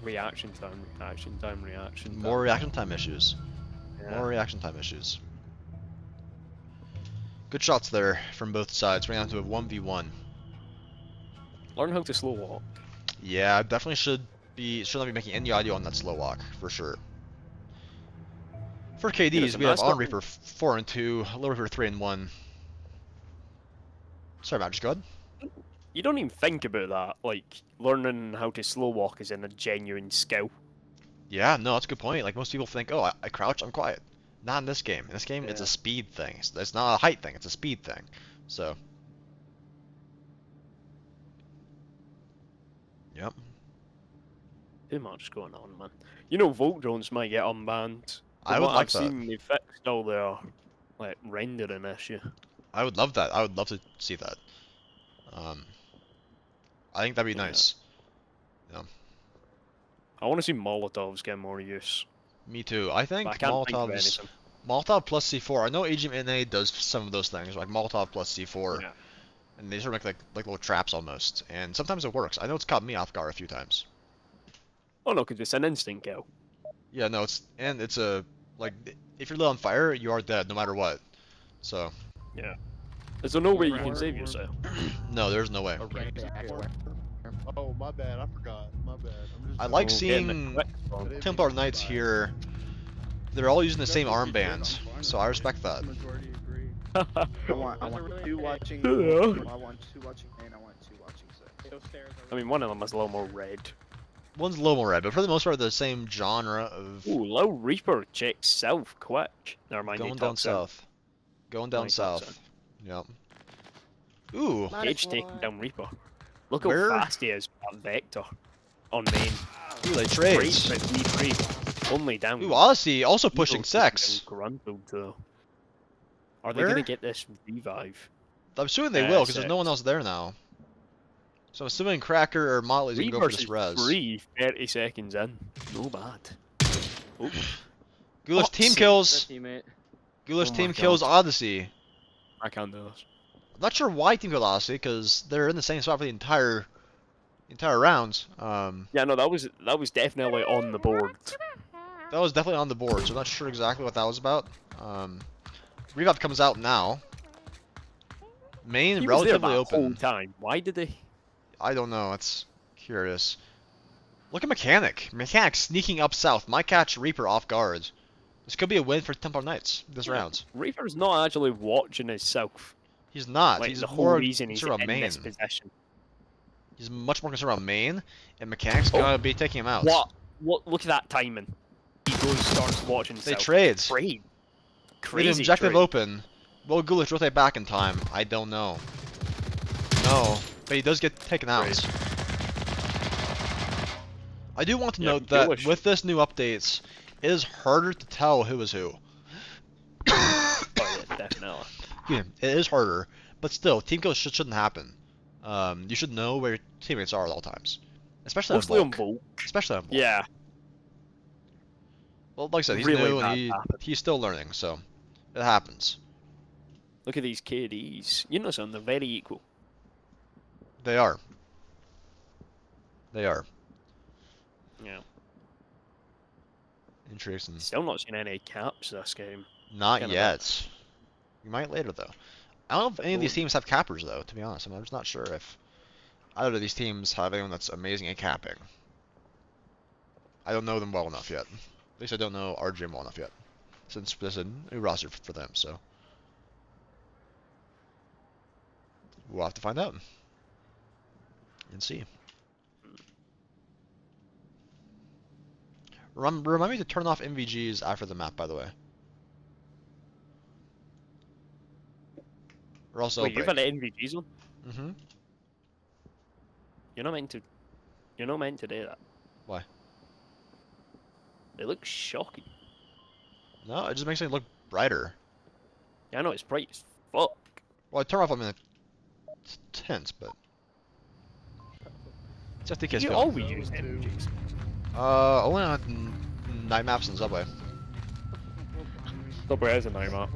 Reaction time, reaction time, reaction time. More reaction time issues. Yeah. More reaction time issues. Good shots there from both sides, bringing down to a 1v1. Learn how to slow walk. Yeah, definitely should not be making any audio on that slow walk, for sure. For KDs, listen, we have that's on not- Reaper 4 and 2, Low Reaper 3 and 1. Sorry, Matt, just go ahead. You don't even think about that. Like, learning how to slow walk is in a genuine skill. Yeah, no, that's a good point. Like, most people think, oh, I crouch, I'm quiet. Not in this game. In this game, it's Yeah. a speed thing. It's not a height thing, it's a speed thing. So. Yep. Too much going on, man. You know, Volt drones might get unbanned. I From would what like I've that. seen, they fixed all their like rendering issue. I would love that. I would love to see that. I think that'd be Yeah. nice. I want to see Molotovs get more use. Me too. I think But I can't think of Molotovs. anything. Molotov plus C4. I know RGM NA does some of those things, like Molotov plus C4, Yeah. and they sort of make like little traps almost. And sometimes it works. I know it's caught me off guard a few times. Oh no, because it's an instant kill. Yeah, no, it's a like if you're lit on fire, you are dead no matter what. So There's no way you can save yourself. no, there's no way. Oh, my bad. I forgot. My bad. I'm just I like Oh, getting the seeing quick spawn. Templar Knights here. They're all using the same armband, so I respect that. Majority agree. I I want want two two watching. Yeah. I want two watching main. I want two watching set. I mean, one of them is a little more red. One's a little more red, but for the most part, they're the same genre of Ooh, Low Reaper checks south quick. Never mind, going he down talks out. south. Going down he talks south. Yep. Ooh, Cage taking down Reaper. Look how Where- fast he is at Vector. On main. ooh, they Great, trades. but V3. Only down. Ooh, Odyssey also Eagles pushing taking sex. down Gruntled, though. Are they Where? gonna get this revive? I'm assuming they will, because there's no one else there now. So I'm assuming Cracker or Motley's gonna go for Reverse this is res. free 30 seconds in. No bad. Oh, Ghoulish Oh, team see, kills. Teammate. Ghoulish Oh my team kills God. Odyssey. I can't do this. I'm not sure why team killed Odyssey, because they're in the same spot for the entire round. Yeah, no, that was definitely on the board. That was definitely on the board, so I'm not sure exactly what that was about. Revive comes out now. Main He was there relatively that whole open. time. Why did they? I don't know. It's curious. Look at Mechanic. Mechanic sneaking up south. Might catch Reaper off guard. This could be a win for Templar Knights this round. Reaper's not actually watching himself. He's not. Like he's the whole more reason he's concerned about in main. this position. He's much more concerned about main, and Mechanic's Oh. gonna be taking him out. What? Look at that timing. He goes, starts watching They himself. trade. Trade. With Crazy the objective trade. open. Will Ghoulish rotate back in time? I don't know. No, but he does get taken out. Right. I do want to Yeah, note that Ghoulish- with this new updates, it is harder to tell who is who. Oh yeah, definitely. Yeah, it is harder, but still, team kills shouldn't happen. You should know where your teammates are at all times, especially Mostly on on Volk. Volt. Especially on Volk. Yeah. Well, like I said, he's Really new bad and happen. he's still learning, so it happens. Look at these KDs. You know something, they're very equal. They are. They are. Yeah. Interesting. Still not seen any caps this game. Not Kinda yet. You might later, though. I don't know if any of these teams have cappers, though, to be honest. I'm just not sure if either of these teams have anyone that's amazing at capping. I don't know them well enough yet. At least I don't know RGM well enough yet. Since there's a new roster for them, so. We'll have to find out. And see. Remind me to turn off MVGs after the map, by the way. Or else they'll Wait, you've break. had NVGs on? Mm-hmm. You're not meant to. You're not meant to do that. Why? They look shocking. No, it just makes it look brighter. Yeah, I know it's bright as fuck. Well, I turn off them in it's tense, but it's FTK You skill. always use NVGs. Only on night maps and Subway. Subway has a night map.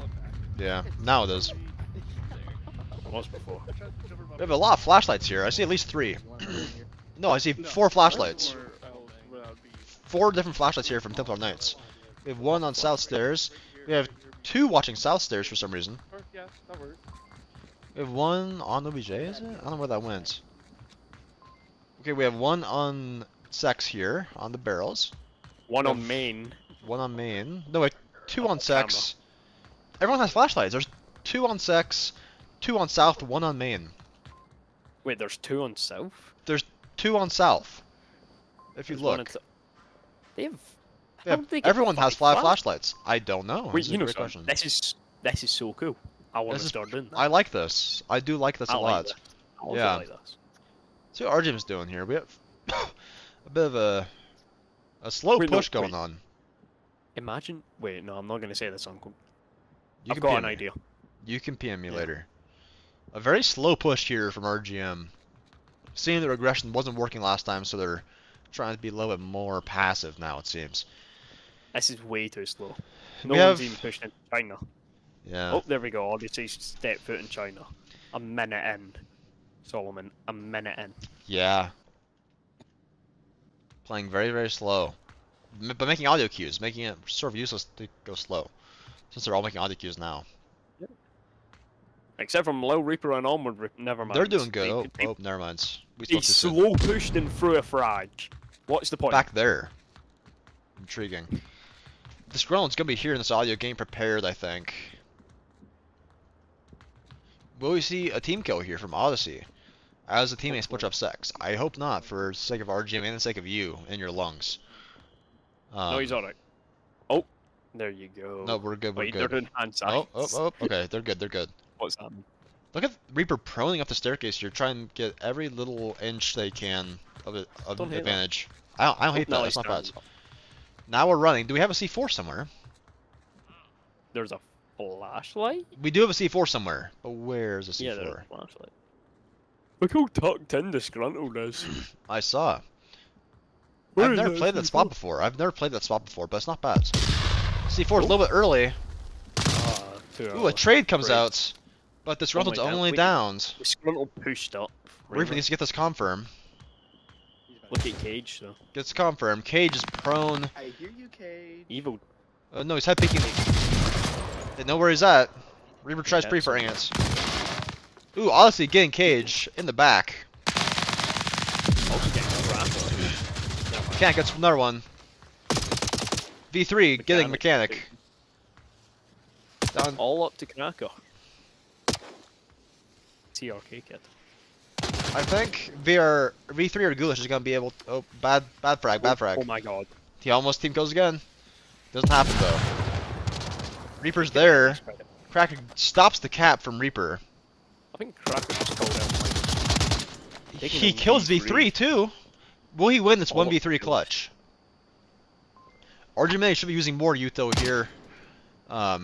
Yeah, now it is. It was before. We have a lot of flashlights here. I see at least 3. No, I see 4 flashlights. 4 different flashlights here from Templar Knights. We have 1 on South Stairs. We have 2 watching South Stairs for some reason. Yes, that works. We have 1 on OBJ, is it? I don't know where that went. Okay, we have 1 on Sex here, on the barrels. One on main. 1 on main. No, wait, 2 on Sex. Everyone has flashlights. There's 2 on Sex, 2 on South, 1 on main. Wait, there's 2 on south? There's 2 on South. If you There's one look. They have. Yeah, how did they get everyone has 5 5 flashlights. I don't know. Wait, This is you a know great something? question. This is so cool. I want This to is- start doing that. I like this. I do like this a I like lot. this. I want Yeah. to like this. See what RGM's doing here. We have a bit of a slow Wait, no, push going wait. on. Imagine. Wait, no, I'm not going to say this, Uncle. You I've can got PM an me. idea. You can PM me Yeah. later. A very slow push here from RGM. Seeing the regression wasn't working last time, so they're trying to be a little bit more passive now, it seems. This is way too slow. We No have- one's even pushed into China. Yeah. Oh, there we go. Obviously, step foot in China. A minute in. Solomon, a minute in. Yeah. Playing very, very slow. But making audio cues, making it sort of useless to go slow. Since they're all making audio cues now. Except from Low Reaper and Onward Reaper. Never mind. They're doing good. They, Oh, never mind. We they spoke too soon. slow pushed and through a frag. What's the point? Back there. Intriguing. Disgruntled's gonna be here in this audio game prepared, I think. Will we see a team kill here from Odyssey? As the teammates split up Sex? I hope not, for the sake of RGM and the sake of you and your lungs. No, he's alright. Oh, there you go. No, we're good, we're Wait, they're good. doing hand Oh, signs. okay, they're good, they're good. What's happening? Look at Reaper proning up the staircase here, trying to get every little inch they can of Don't hate that. advantage. I don't hate that, No, that's he's not bad. not. Now we're running. Do we have a C4 somewhere? There's a flashlight? We do have a C4 somewhere, but where's the C4? Yeah, there's a flashlight. Look how tucked in Disgruntled is. I saw. Where I've is never that played that C4? spot before. I've never played that spot before, but it's not bad. C4 is a little bit early. Ooh, a trade comes Trade. out. But Disgruntled's God, only wait. downed. Disgruntled pushed up. Reaper needs to get this confirm. Look at Cage though. Gets confirmed. Cage is prone. I hear you, Cage. Evil. No, he's head peeking. They know where he's at. Reaper tries Yeah, pre-firing it. Ooh, Odyssey getting Cage in the back. Also getting a rapper. Mechanic gets another one. V3 getting Mechanic. Down. All up to Cracker. TRK kid. I think V3 or Ghoulish is gonna be able. Oh, bad frag, bad frag. Oh my god. He almost team kills again. Doesn't happen though. Reaper's there. Cracker stops the cap from Reaper. I think Cracker just called out. Taking He a kills V3. V3 too. Will he win this All 1v3 clutch? RGM NA should be using more Yuto here.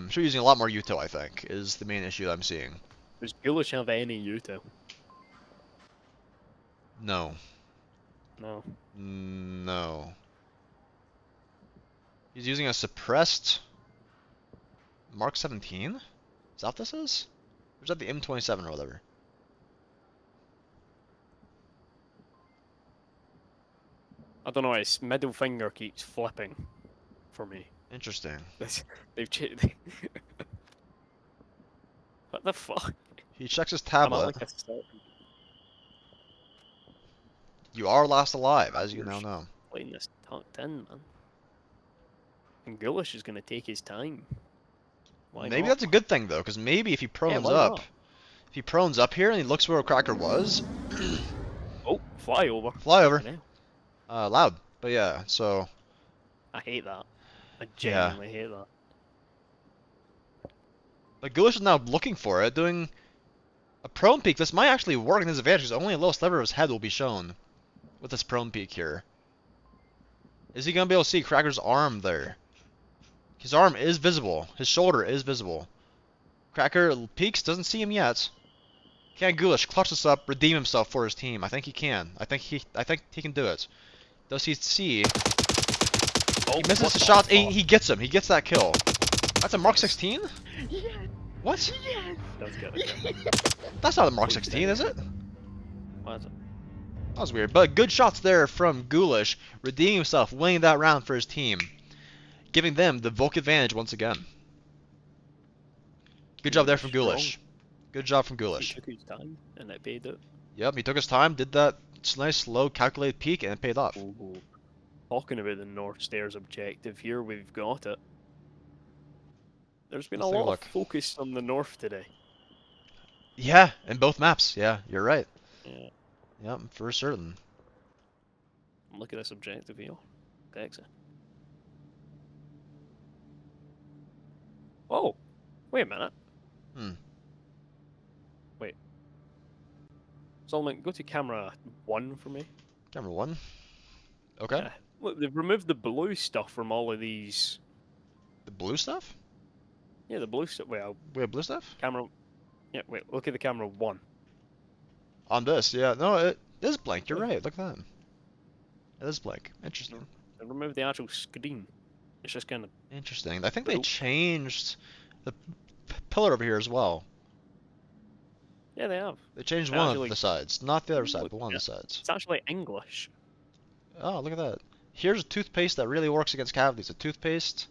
Should be using a lot more Yuto, I think, is the main issue that I'm seeing. Does Ghoulish have any Yuto? No. No. No. He's using a suppressed Mark 17? Is that what this is? Or is that the M27 or whatever? I don't know. His middle finger keeps flipping for me. Interesting. They've changed. What the fuck? He checks his I'm at tablet. like a start You are last alive, as you You're now know. playing this tucked in, man. And Ghoulish is going to take his time. Why Maybe not? that's a good thing though, because maybe if he Yeah, prones why up, not? if he prones up here and he looks where Cracker was, Oh, fly over. fly over. Fucking hell. Loud. But yeah, so I hate that. I Yeah. genuinely hate that. but Ghoulish is now looking for it, doing a prone peek. This might actually work in his advantage, because only a little sliver of his head will be shown with this prone peek here. Is he gonna be able to see Cracker's arm there? His arm is visible. His shoulder is visible. Cracker peeks, doesn't see him yet. Can Ghoulish clutch this up, redeem himself for his team? I think he can. I think he can do it. Does he see? Oh, He misses what the the shot. fuck? He gets him. He gets that kill. That's a Mark 16? Yes! What? Yes! That's good. That's not a Mark 16, is it? What is it? That was weird. But good shots there from Ghoulish, redeeming himself, winning that round for his team, giving them the Volk advantage once again. Good job there from Strong. Ghoulish. Good job from He Ghoulish. took his time, and it paid it. Yep, he took his time, did that nice, slow, calculated peek, and it paid off. Oh. Talking about the North Stairs objective here, we've got it. There's been Let's a take a lot look. of focus on the North today. Yeah, in both maps. Yeah, you're right. Yeah. Yep, for certain. Look at this objective here. Exit. Oh, wait a minute. Hmm. Wait. Solomon, go to camera 1 for me. Camera 1. Okay. Yeah. Look, they've removed the blue stuff from all of these. The blue stuff? Yeah, the blue stuff. Well, We have blue stuff? camera. Yeah, wait. Look at the camera 1. On this, yeah. No, it is blank. You're Yeah. right. Look at that. It is blank. Interesting. They removed the actual screen. It's just kind of. Interesting. I think they Nope. changed the pillar over here as well. Yeah, they have. They changed They one actually- of the sides. Not the other side, Look, but one yeah. of the sides. It's actually English. Oh, look at that. Here's a toothpaste that really works against cavities. A toothpaste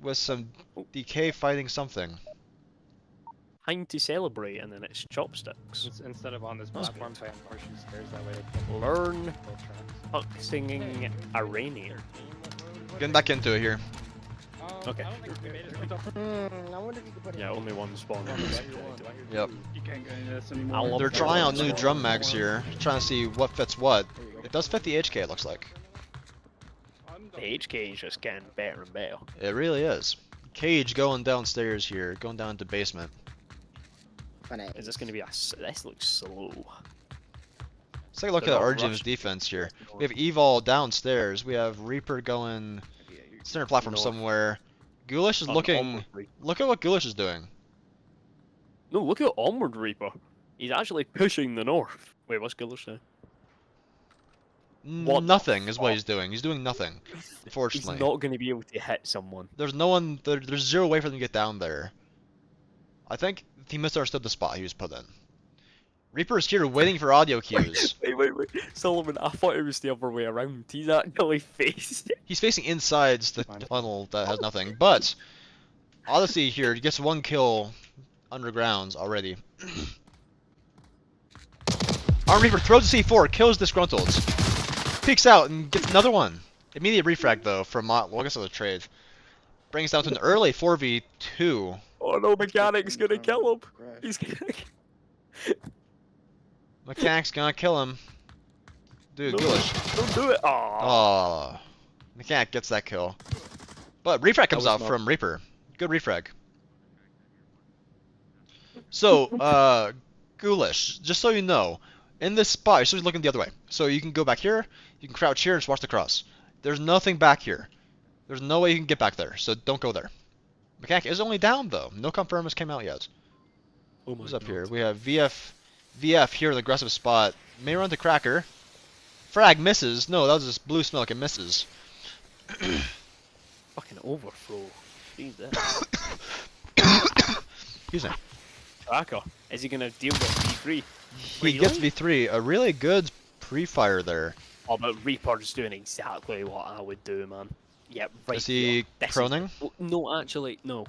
with some decay fighting something. Time to celebrate, and then it's chopsticks. Instead of on this That's platform, play on horseshoe stairs. That way they can Learn build tracks. puck singing Iranian. Getting back into it here. Okay. I wonder if you could put Yeah, only one spawn on this objective. Yep. You can't get into this anymore. I love They're the trying out ones. new drum mags here, trying to see what fits what. It does fit the HK, it looks like. The HK is just getting better and better. It really is. Cage going downstairs here, going down to basement. Is this going to be a? This looks slow. Let's take a look They're at all RGM's rushed. defense here. We have Evol downstairs. We have Reaper going center platform North. somewhere. Ghoulish is On looking. Onward Reaper. Look at what Ghoulish is doing. No, look at Onward Reaper. He's actually pushing the north. Wait, what's Gillish say? What the Nothing is what fuck? he's doing. He's doing nothing. He's Unfortunately. not going to be able to hit someone. There's no one. There's zero way for them to get down there. I think he misunderstood the spot he was put in. Reaper is here waiting for audio cues. Wait. Solomon, I thought it was the other way around. He's actually facing. He's facing inside the tunnel that has nothing. But Odyssey here gets one kill undergrounds already. Arm Reaper throws the C4, kills Disgruntled. Peeks out and gets another one. Immediate refrag though from well, I guess it was a trade. Brings down to an early 4v2. Oh no, Mechanic's gonna kill him. He's gonna. Mechanic's gonna kill him. Dude, No. Ghoulish. Don't do it. Aww. Oh, Mechanic gets that kill. But refrag comes was out not- from Reaper. Good refrag. So, Ghoulish, just so you know, in this spot, you're supposed to be looking the other way. So you can go back here, you can crouch here and just watch the cross. There's nothing back here. There's no way you can get back there, so don't go there. Mechanic is only down though. No confirms came out yet. Oh my Who's up God. here? We have VF here in the aggressive spot. May run to Cracker. Frag misses. No, that was just blue smoke. It misses. Fucking overflow. Jesus. Excuse me. Tracker. Is he gonna deal with V3? He gets V3. A really good pre-fire there. Oh, but Reaper's doing exactly what I would do, man. Yeah, right. Is he here. proning? No, actually, no.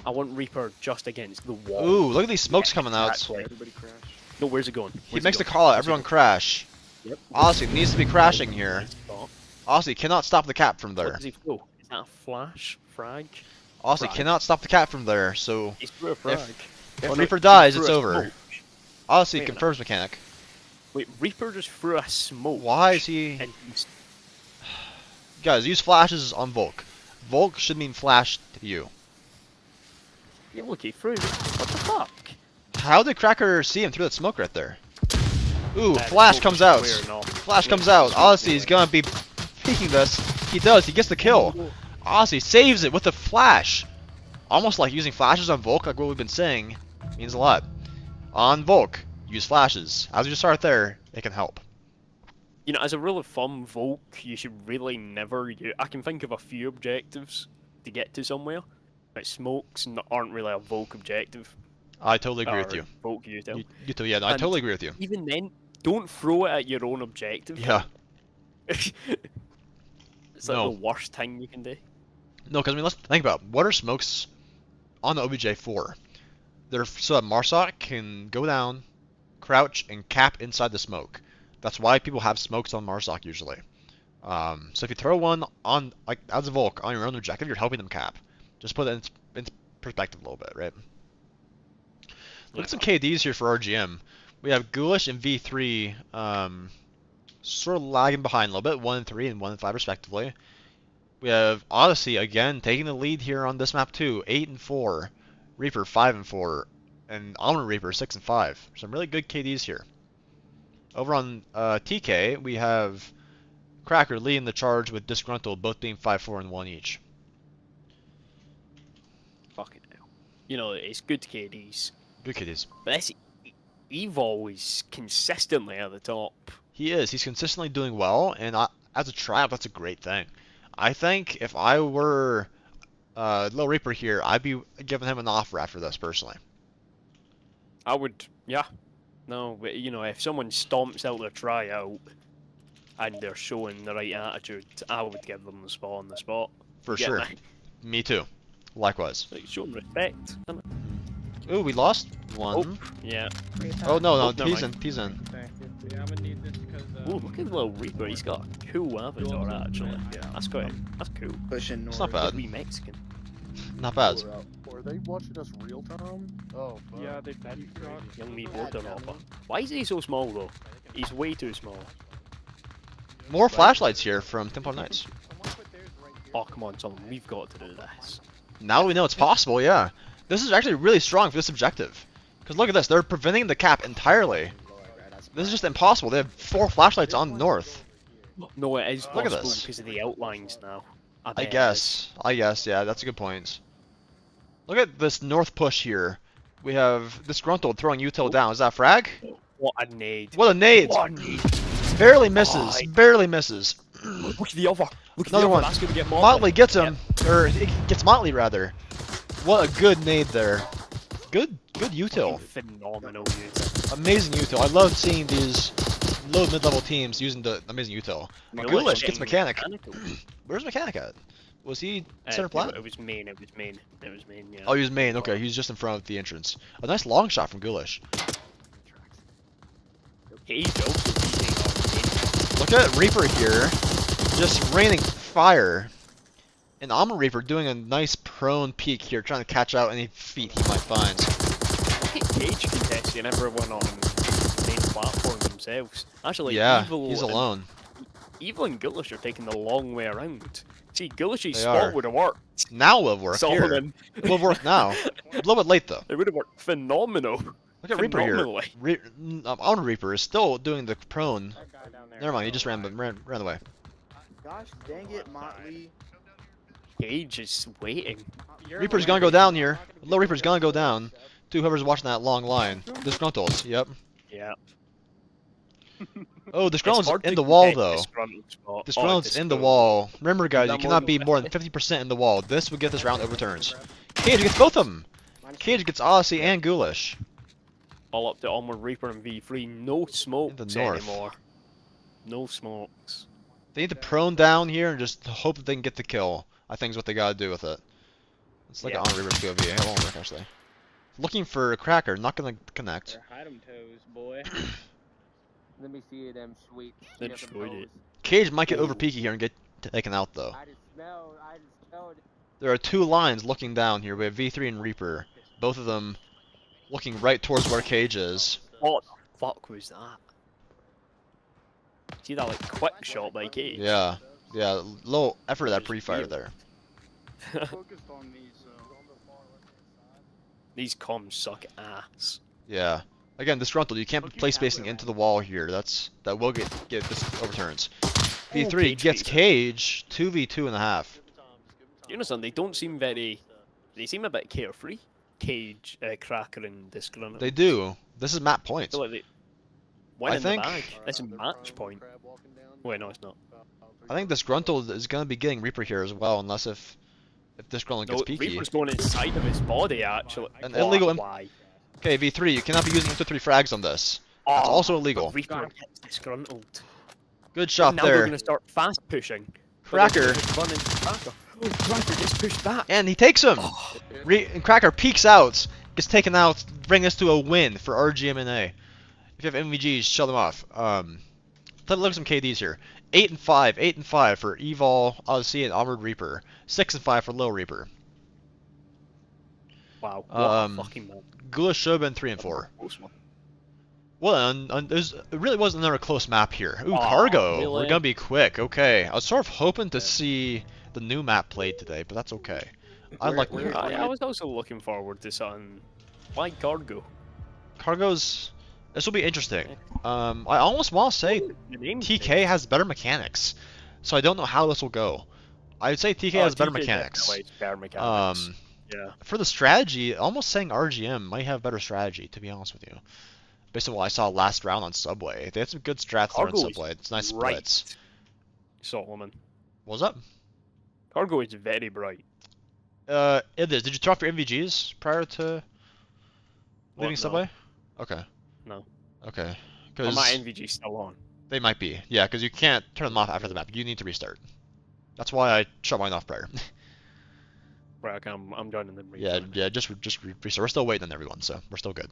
I want Reaper just against the wall. Ooh, look at these smokes Yeah, coming out. exactly. Everybody crash. No, where's it going? He makes the call out. Everyone crash. Yep. Honestly, needs to be crashing here. Honestly, cannot stop the cap from Where there. does he go? Is that a flash? Frag? Honestly, Frag. cannot stop the cap from there. So He's through a frag. when Reaper dies, it's threw a over. smoke. Honestly, Wait a confirms mechanic. Wait, Reaper just threw a smoke. Why is he? And he's... Guys, use flashes on Volk. Volk should mean flash to you. Yeah, look, he threw. What the fuck? How did Cracker see him through that smoke right there? Ooh, That flash smoke comes is out. weird, no. Flash Wait, comes out. smoke Honestly, is he's gonna be peeking this. He does. He gets the kill. Honestly, saves it with the flash. Almost like using flashes on Volk, like what we've been saying, means a lot. On Volk, use flashes. As you just start there, it can help. You know, as a rule of thumb, Volk, you should really never I can think of a few objectives to get to somewhere. Like smokes aren't really a Volk objective. I totally agree with or you. Volk util. You too, yeah, no, I And totally agree with you. Even then, don't throw it at your own objective. Yeah. It's like No. the worst thing you can do. No, because I mean, let's think about it. What are smokes on the OBJ for? They're so that Marsoc can go down, crouch, and cap inside the smoke. That's why people have smokes on Marsoc usually. So if you throw one on, like, as a Volk on your own objective, you're helping them cap. Just put it in perspective a little bit, right? Look at some KDs here for RGM. We have Ghoulish and V3 sort of lagging behind a little bit, 1 and 3 and 1 and 5 respectively. We have Odyssey again taking the lead here on this map too, 8 and 4, Reaper 5 and 4, and Almond Reaper 6 and 5. Some really good KDs here. Over on TK, we have Cracker leading the charge with Disgruntled, both being 5, 4, and 1 each. Fucking hell. You know, it's good KDs. Good KDs. But this Evil is consistently at the top. He is. He's consistently doing well, and as a tribe, that's a great thing. I think if I were Little Reaper here, I'd be giving him an offer after this, personally. I would, yeah. No, but, you know, if someone stomps out their tryout and they're showing the right attitude, I would give them the spot on the spot. For You get sure. me? Me too. Likewise. Like, show them respect. Isn't it? Ooh, we lost one. Yeah. Oh, no, Oh, never he's in. mind. He's in. Yeah, I'm gonna need this because. Ooh, look at the little Reaper. He's got a cool avatar, actually. Yeah. That's cool. Pushing It's not north. bad. Wee Mexican. Not bad. Are they watching us real time? Oh, fuck. Yeah, they That'd be truck. crazy. Young me water hopper. Why is he so small, though? He's way too small. More flashlights here from Templar Knights. Oh, come on, someone. We've got to do this. Now we know it's possible, yeah. This is actually really strong for this objective. Because look at this, they're preventing the cap entirely. This is just impossible. They have 4 flashlights on north. No, it is Look at possible this. because of the outlines now. I bet it guess, yeah, that's a good point. Look at this north push here. We have Disgruntled throwing util down. Is that frag? is. What a nade. What a nade! What a nade. Barely misses, Oh, barely misses. Look at the other. Look at Another the other. one. That's gonna get Motley gets him, or it gets Motley rather. What a good nade there. Good util. Phenomenal util. Amazing util. I love seeing these low mid-level teams using the amazing util. You know Ghoulish what's gets getting mechanic. mechanical? Where's mechanic at? Was he center It plat? was main. It was main. Yeah. Oh, he was main. Okay, he's just in front of the entrance. A nice long shot from Ghoulish. He's also beating our main. Look at Reaper here, just raining fire. And Almond Reaper doing a nice prone peek here, trying to catch out any feet he might find. Look at Cage contesting everyone on main platform themselves. Actually, Yeah, Evil he's and- alone. Evil and Ghoulish are taking the long way around. See, Ghoulish's They spot are. would have worked. Now will work here. Solomon. It will work now. A little bit late though. It would have worked phenomenal. Look at Reaper here. Phenomenally. Almond Reaper is still doing the prone. Never mind, he just ran away. Gosh dang it, Motley. Cage is waiting. Reaper's gonna go down here. Little Reaper's gonna go down. To whoever's watching that long line. Disgruntled. Yep. Yeah. Oh, It's Disgruntled's hard to in the wall get though. Disgruntled spot. Disgruntled's in the Disgruntled. wall. Remember guys, you That cannot more be than more than 50% in the wall. This would get this round overturns. Cage gets both of them. Cage gets Odyssey and Ghoulish. All up to Armored Reaper and V3. No smokes In the north. anymore. No smokes. They need to prone down here and just hope that they can get the kill. I think is what they gotta do with it. It's like Yeah. an on Reaper's POV. It won't work actually. Looking for a cracker, not gonna connect. They're hide 'em toes, boy. Let me see them sweet. They sniffing destroyed toes. it. Cage might get over peaky here and get taken out though. I just smelled it. There are two lines looking down here. We have V3 and Reaper. Both of them looking right towards where Cage is. What the fuck was that? See that like quick shot by Cage? Yeah. Yeah, low effort of that pre-fire there. Focused on these. These comms suck ass. Yeah. Again, disgruntled. You can't play spacing into the wall here. That will get this overturns. V3 Cage gets beats it. Cage 2v2.5. You know something? They don't seem very. They seem a bit carefree. Cage, Cracker, and Disgruntled. They do. This is map I points. feel like they win I in think- the bag. This is match point. Wait, no, it's not. I think disgruntled is gonna be getting Reaper here as well, unless if disgruntled No, gets peaky. Reaper's going inside of his body actually. An Why- illegal Why? Okay, V3, you cannot be using up to 3 frags on this. That's Oh, also illegal. but Reaper hits Disgruntled. Good shot now they're there. going to start fast pushing. Cracker. Run into Cracker. Oh, Cracker gets pushed back. And he takes him! Oh, And Cracker peeks out, gets taken out, bring us to a win for RGM NA. If you have MVGs, shut them off. Let's look at some KDs here. 8 and 5, 8 and 5 for Evol, Odyssey, and Armored Reaper. 6 and 5 for Lil Reaper. wow, what Um, a fucking man. Ghoulish should have been 3 and 4. Close one. Well, it really wasn't another close map here. Ooh, Aw, Cargo. We're really? gonna be quick. Okay, I was sort of hoping to see the new map played today, but that's okay. I like the new map. I was also looking forward to something like Cargo. Cargo's. This will be interesting. I almost want to say The name TK has better mechanics, so I don't know how this will go. I'd say TK has better mechanics. Better mechanics. Yeah. For the strategy, almost saying RGM might have better strategy, to be honest with you. Based on what I saw last round on Subway. They had some good strats there on Cargo is Subway. It's nice Right. splits. Solomon. What was up? Cargo is very bright. It is. Did you turn off your MVGs prior to leaving No. Subway? Okay. No. Okay. Are Because my NVG still on? they might be. Yeah, because you can't turn them off after the map. You need to restart. That's why I shut mine off prior. Right, okay, I'm joining them. Yeah, just restart. We're still waiting on everyone, so we're still good.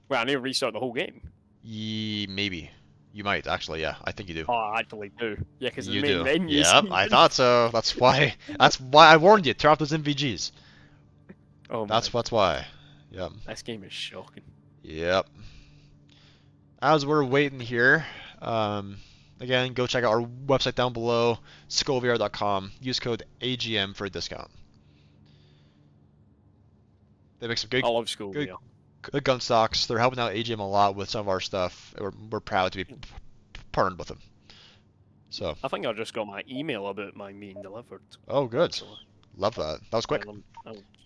Wait, I need to restart the whole game. Maybe. You might actually. Yeah, I think you do. Oh, I actually do. Yeah, because the You main do. menu. Yep, I thought so. That's why. That's why I warned you. Turn off those MVGs. Oh, That's why. Yep. This game is shocking. Yep. As we're waiting here, again, go check out our website down below, skullvr.com. Use code AGM for a discount. They make some I love school. good- Yeah. good gun stocks. They're helping out AGM a lot with some of our stuff. We're proud to be partnered with them. So, I think I just got my email about mine being delivered. oh, good. So, Love that. That was quick.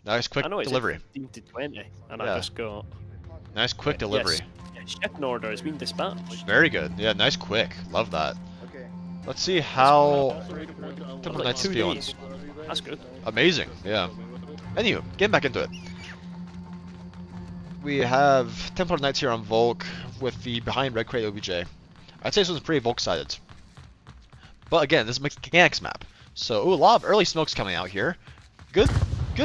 Nice, quick I know it's delivery. 15 to 20, and Yeah. I just got. Nice, quick delivery. Yes, shipping order has been dispatched. Very good. Yeah, nice, quick. Love that. Okay. Let's see how Like Templar Knights is 2 feeling. days. That's good. Amazing, yeah. Anywho, getting back into it. We have Templar Knights here on Volk with the behind red crate OBJ. I'd say this one's pretty Volk-sided. But again, this is a mechanics map. So, ooh, a lot of early smokes coming out here. Good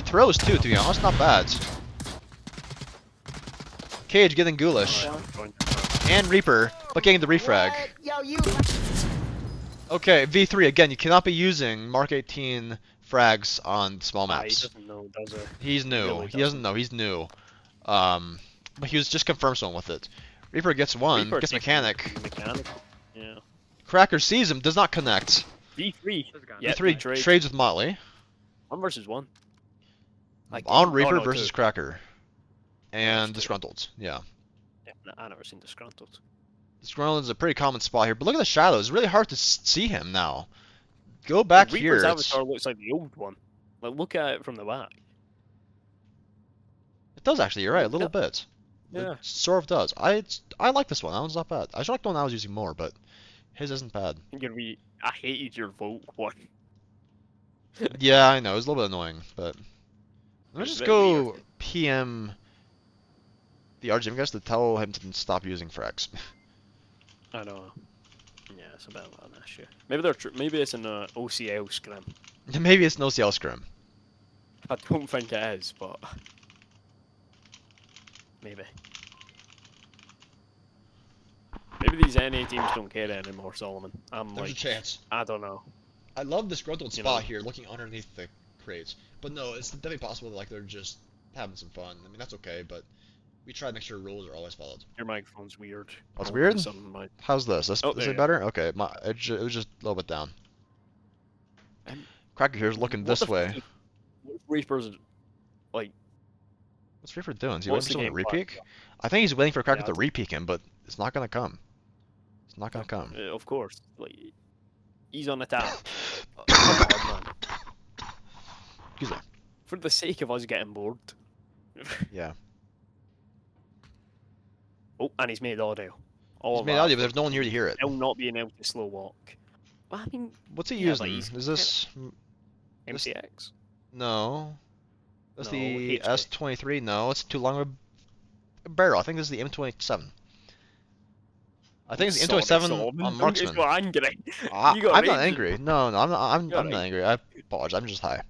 throws too, to be honest, not bad. Cage getting Ghoulish. And Reaper, but getting the refrag. Yo, you. Okay, V3, again, you cannot be using Mark 18 frags on small He maps. doesn't know, does it? He's new. really He doesn't know. He's new. But he was just confirmed someone with it. Reaper gets one, Reaper gets takes mechanic. Mechanical. Yeah. Cracker sees him, does not connect. V3. Yeah, V3 trades with Motley. 1 versus 1. Like, On oh, Reaper no, versus 2. Cracker. And That's two. Disgruntled. Yeah. Yeah, I never seen Disgruntled. Disgruntled is a pretty common spot here, but look at the shadows. It's really hard to see him now. Go back The here. Reaper's It's- avatar looks like the old one. Like, look at it from the back. It does actually, you're right, a little bit. Yeah. It sort of does. I like this one. That one's not bad. I should like the one I was using more, but his isn't bad. I hated your Volk one. Yeah, I know. It was a little bit annoying, but Let's It's just a bit go weird. PM the RGM guys to tell him to stop using frags. I know. Yeah, it's a bit of an issue. Maybe they're maybe it's an OCL scrim. Maybe it's no CL scrim. I don't think it is, but maybe. Maybe these NA teams don't care anymore, Solomon. I'm There's like, a chance. I don't know. I love this disgruntled You spot know. here, looking underneath the crates. But no, it's definitely possible that like they're just having some fun. I mean, that's okay, but we try to make sure rules are always followed. Your microphone's weird. That's All of a weird? sudden, How's this? Oh, Is there it you go. better? Okay, it was just a little bit down. Cracker here's looking What this the way. fuck? Reaper's like, What's Reaper doing? Is he What's waiting for the someone to game repeak? I think he's waiting for Cracker Yeah, to repeak him, but it's not gonna come. It's not gonna come. of course, like, he's on the tap. Come on, man. Excuse me. For the sake of us getting bored. Yeah. Oh, and he's made audio. All He's of made that audio, but for there's no one here to hear it. still not being able to slow walk. Well, I mean, What's he yeah, but using? he's Is this MCX? no? That's No, the HK. S23. No, it's too long of a barrel. I think this is the M27. I think it's the Sorry, M27 Solomon. on Don't Marksman. get so angry. I'm You got not rage. angry. No, I'm not. I'm You're not angry. I apologize. I'm just high.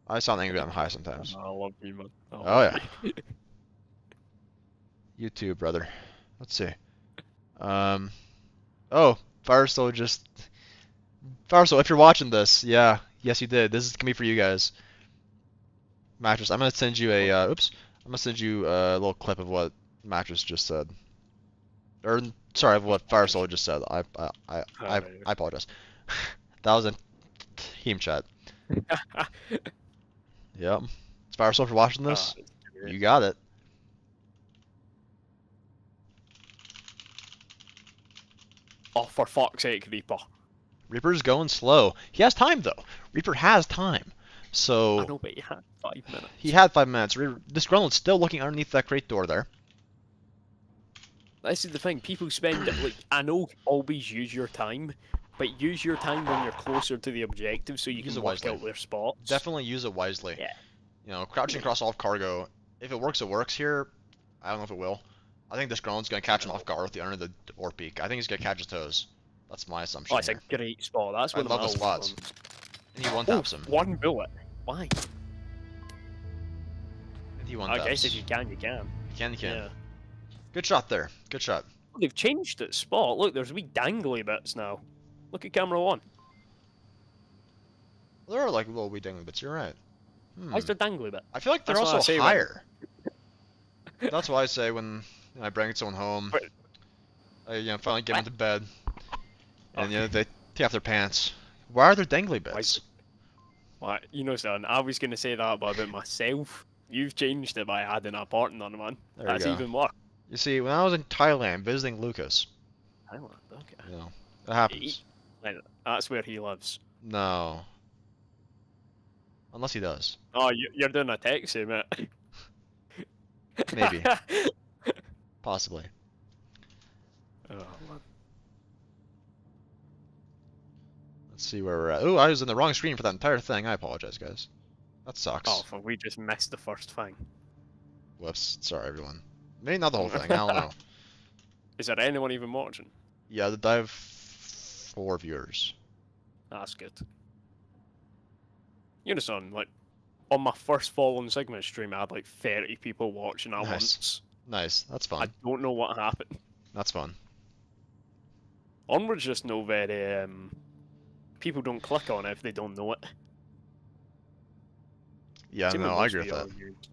I sound angry. I'm high sometimes. I love you, man. I Oh love yeah. you. You too, brother. Let's see. Oh, Firestone just. Firestone, if you're watching this, yeah, yes you did. This is gonna be for you guys. Mattress, I'm gonna send you a. Oops. I'm gonna send you a little clip of what Mattress just said. Or sorry, of what Firestone just said. I apologize. That was a team chat. Yep. It's Firestone for watching this. You got it. Oh, for fuck's sake, Reaper. Reaper's going slow. He has time though. Reaper has time. I So know, but you had 5 minutes. he had 5 minutes. Disgruntled's still looking underneath that crate door there. This is the thing. People spend like, I know, always use your time, but use your time when you're closer to the objective so you Use can it work wisely. out their spots. Definitely use it wisely. Yeah. You know, crouching across all of cargo. If it works, it works here. I don't know if it will. I think Disgruntled's gonna catch him off guard with the under the door peak. I think he's gonna catch his toes. That's my assumption. Oh, it's a here. great spot. That's I one of love my the spots. ones. And he one Oh, taps him. one bullet. Why? And he one I taps. guess if you can, you can. You can, you can. Yeah. Good shot there. Good shot. Oh, they've changed its spot. Look, there's wee dangly bits now. Look at camera 1. There are like little wee dangling bits. You're right. Why is there dangly bit? I feel like they're That's what I also say when- higher. That's why I say when I bring someone home, But- I finally get them to bed, and Okay. they take off their pants. Why are there dangly bits? Why, you know, son, I was gonna say that about myself. You've changed it by adding a partner, man. There That's you go. even more. You see, when I was in Thailand visiting Lucas, Thailand, okay. you know, that happens. Right, that's where he lives. No. Unless he does. Oh, you're doing a taxi, mate. Maybe. Possibly. Oh, man. Let's see where we're at. Ooh, I was in the wrong screen for that entire thing. I apologize, guys. That sucks. Oh, fuck, we just missed the first thing. Whoops. Sorry, everyone. Maybe not the whole thing. I don't know. Is there anyone even watching? Yeah, the dive 4 viewers. That's good. You know, son, like, on my first Fallen Sigma stream, I had like 30 people watching at Nice. once. Nice. That's I fun. don't know what happened. That's fun. Onward's just no very, people don't click on it if they don't know it. Yeah, Same no, with I most agree with VR that. games.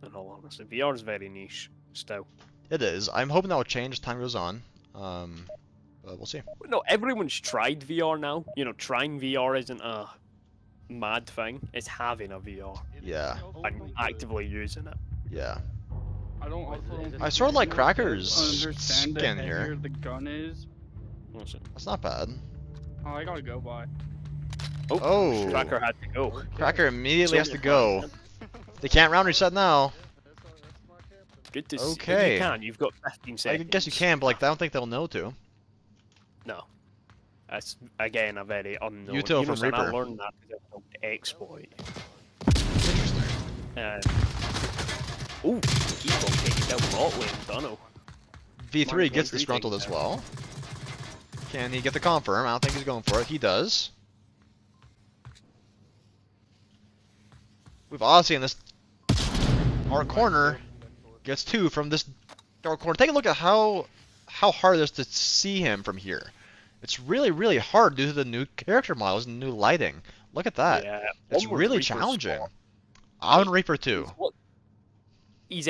In all honesty, VR is very niche still. It is. I'm hoping that will change as time goes on. But we'll see. No, everyone's tried VR now. You know, trying VR isn't a mad thing. It's having a VR Yeah. and actively using it. Yeah. I don't also I sort of like don't Cracker's understand the skin heavier here. the gun is. What's it? That's not bad. Oh, I gotta go by. Oh. Cracker had to go. Cracker immediately has to go. They can't round reset now. Good to see. Okay. You can. You've got 15 I seconds. guess you can, but like I don't think they'll know to. No. That's again a very unknown. Util you know, from son, I Reaper. learned that because I built exploit. Ooh, keep on taking down Motley and Dunno. V3 gets V3 disgruntled taking as down. well. Can he get the confirm? I don't think he's going for it. He does. We've Odyssey in this dark corner. Gets 2 from this dark corner. Take a look at how hard it is to see him from here. It's really, really hard due to the new character models and new lighting. Look at that. Yeah, It's Onward really Reaper's challenging. spot. On Reaper 2. He's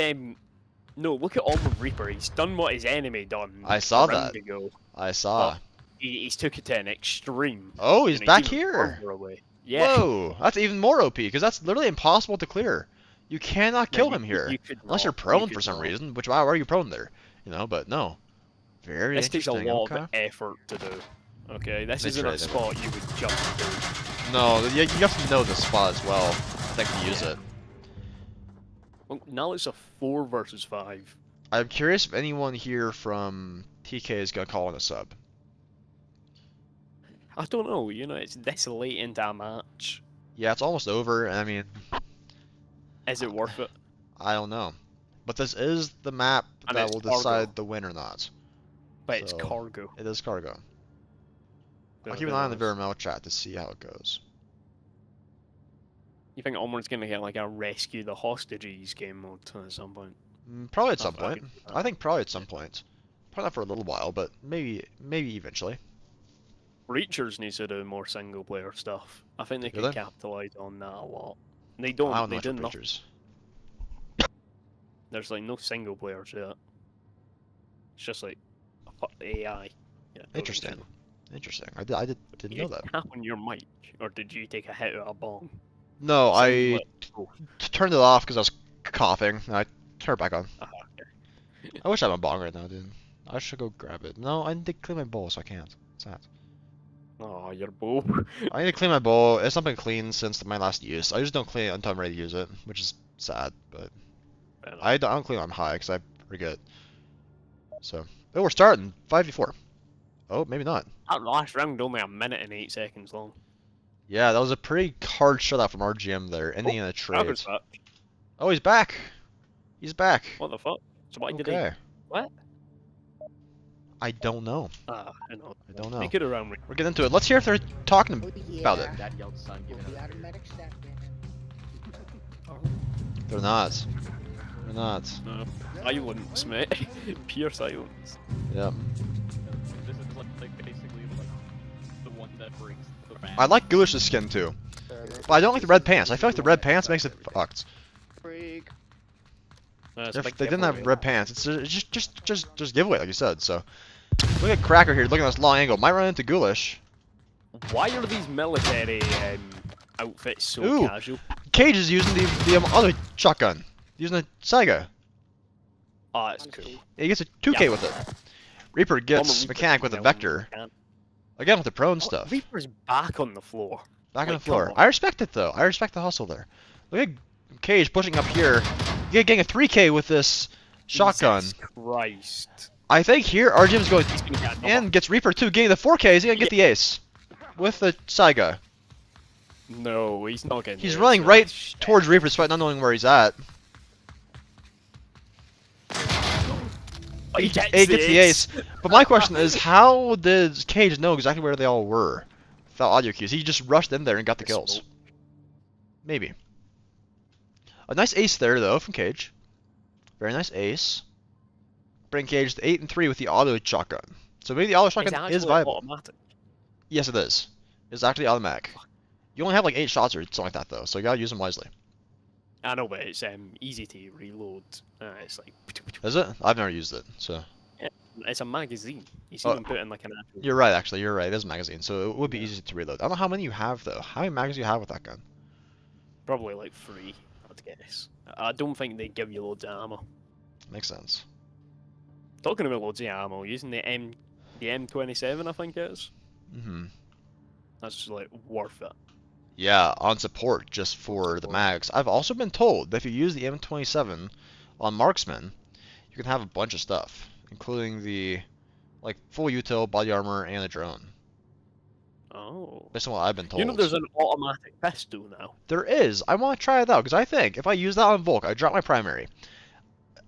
no, look at Onward Reaper. He's done what his enemy done. I saw a round that. ago. I saw. He's took it to an extreme. Oh, he's and back even here. further away. Yeah. Whoa, that's even more OP because that's literally impossible to clear. You cannot kill him here could unless you're not, prone could for some not. reason. Which why are you prone there? You know, but no. Very This takes a interesting. lot Okay. of effort to do. Okay, this They isn't tried a it. spot you would jump to. No, you have to know the spot as well. I think to use it. Well, now it's a 4 versus 5. I'm curious if anyone here from TK is gonna call in a sub. I don't know, you know, it's this late into a match. Yeah, it's almost over, and I mean, Is it worth it? I don't know. But this is the map And that it's will cargo. decide the win or not. But it's So, cargo. It is cargo. I'll Bit keep of an eye on the noise. Viramel chat to see how it goes. You think Onward's gonna get like a rescue the hostages game mode at some point? Probably at I some thought I point. could do that. I think probably at some point. Probably not for a little while, but maybe eventually. Reachers needs to do more single player stuff. I think they Do could they? capitalize on that a lot. They I don't. don't know They much do about nothing. pictures. There's like no single players yet. It's just like AI. Yeah, building Interesting. single. Interesting. Didn't Did know you that. tap on your mic, or did you take a hit out of a bomb? No, Sounded I like- oh, turned it off because I was coughing. And I turned it back on. okay. I wish I had a bong right now, dude. I should go grab it. No, I need to clean my bowl, so I can't. It's sad. Oh, your bow. I need to clean my bowl. It's not been cleaned since my last use. I just don't clean it until I'm ready to use it, which is sad. But I don't clean it on high because I forget. So, oh, we're starting 5v4. Oh, maybe not. That last round only a minute and 8 seconds long. Yeah, that was a pretty hard shutout from RGM there, ending in a trade. Crowder's back. Oh, he's back. He's back. What the fuck? So why did he? Okay. What? I don't know. I know. I don't know. Make it around. We're getting into it. Let's hear if they're talking about it. Dad yelled son, give it up. They're not. They're not. No. Silence, mate. Pure silence. Yep. This is like basically like the one that brings the back. I like Goulish's skin too, but I don't like the red pants. I feel like the red pants makes it fucked. Freak. It's a If big they didn't have giveaway. red pants, it's just giveaway, like you said. So look at Cracker here, looking at this long angle. Might run into Ghoulish. Why are these military outfits so Ooh. casual? Cage is using the other shotgun, using a Saiga. Oh, that's cool. He gets a 2K Yeah. with it. Reaper gets Bomber Mechanic with a Vector. Again with the prone stuff. Reaper's back on the floor. Back on the Like, floor. come on. I respect it though. I respect the hustle there. Look at Cage pushing up here. Getting a 3K with this shotgun. Jesus Christ. I think here RGM's going He's gonna get another. and gets Reaper 2, getting the 4K. He's gonna get the ace with the Saiga. No, he's not getting. He's the running ace. right Shit. towards Reaper despite not knowing where he's at. Oh, he gets, He gets the ace. But my question is, how did Cage know exactly where they all were without audio cues? He just rushed in there and got the kills. Maybe. A nice ace there though from Cage. Very nice ace. Bring Cage to 8 and 3 with the auto shotgun. So maybe the auto Is it shotgun is actually viable. automatic? Yes, it is. It's actually automatic. You only have like 8 shots or something like that though, so you gotta use them wisely. I know, but it's easy to reload. It's like Is it? I've never used it, so. it's a magazine. You see Oh. them put in like an actual. You're right, actually. You're right. It is a magazine, so it would be easy to reload. I don't know how many you have though. How many magazines do you have with that gun? Probably like 3, I'd guess. I don't think they give you loads of ammo. Makes sense. Talking about loads of ammo, using the M27, I think it is. That's just like worth it. Yeah, on support just for the mags. I've also been told that if you use the M27 on marksman, you can have a bunch of stuff, including the like full util, body armor, and a drone. Oh. Based on what I've been told. You know there's an automatic pistol now. There is. I want to try it out because I think if I use that on Volk, I drop my primary.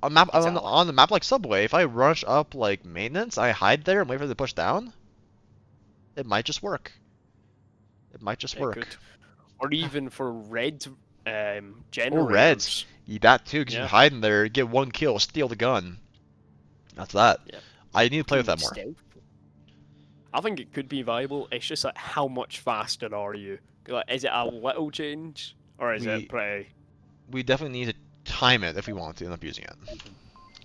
On map Exactly. on the map like Subway, if I rush up like maintenance, I hide there and wait for them to push down. It might just work. It might just It work. could. Or even for red generators. Or reds. That too, because you Yeah. can hide in there, get one kill, steal the gun. That's that. Yeah. I need to play with that more. Stealth. I think it could be viable. It's just like how much faster are you? Like, is it a little change or is We- it pretty? We definitely need to time it if we want to end up using it.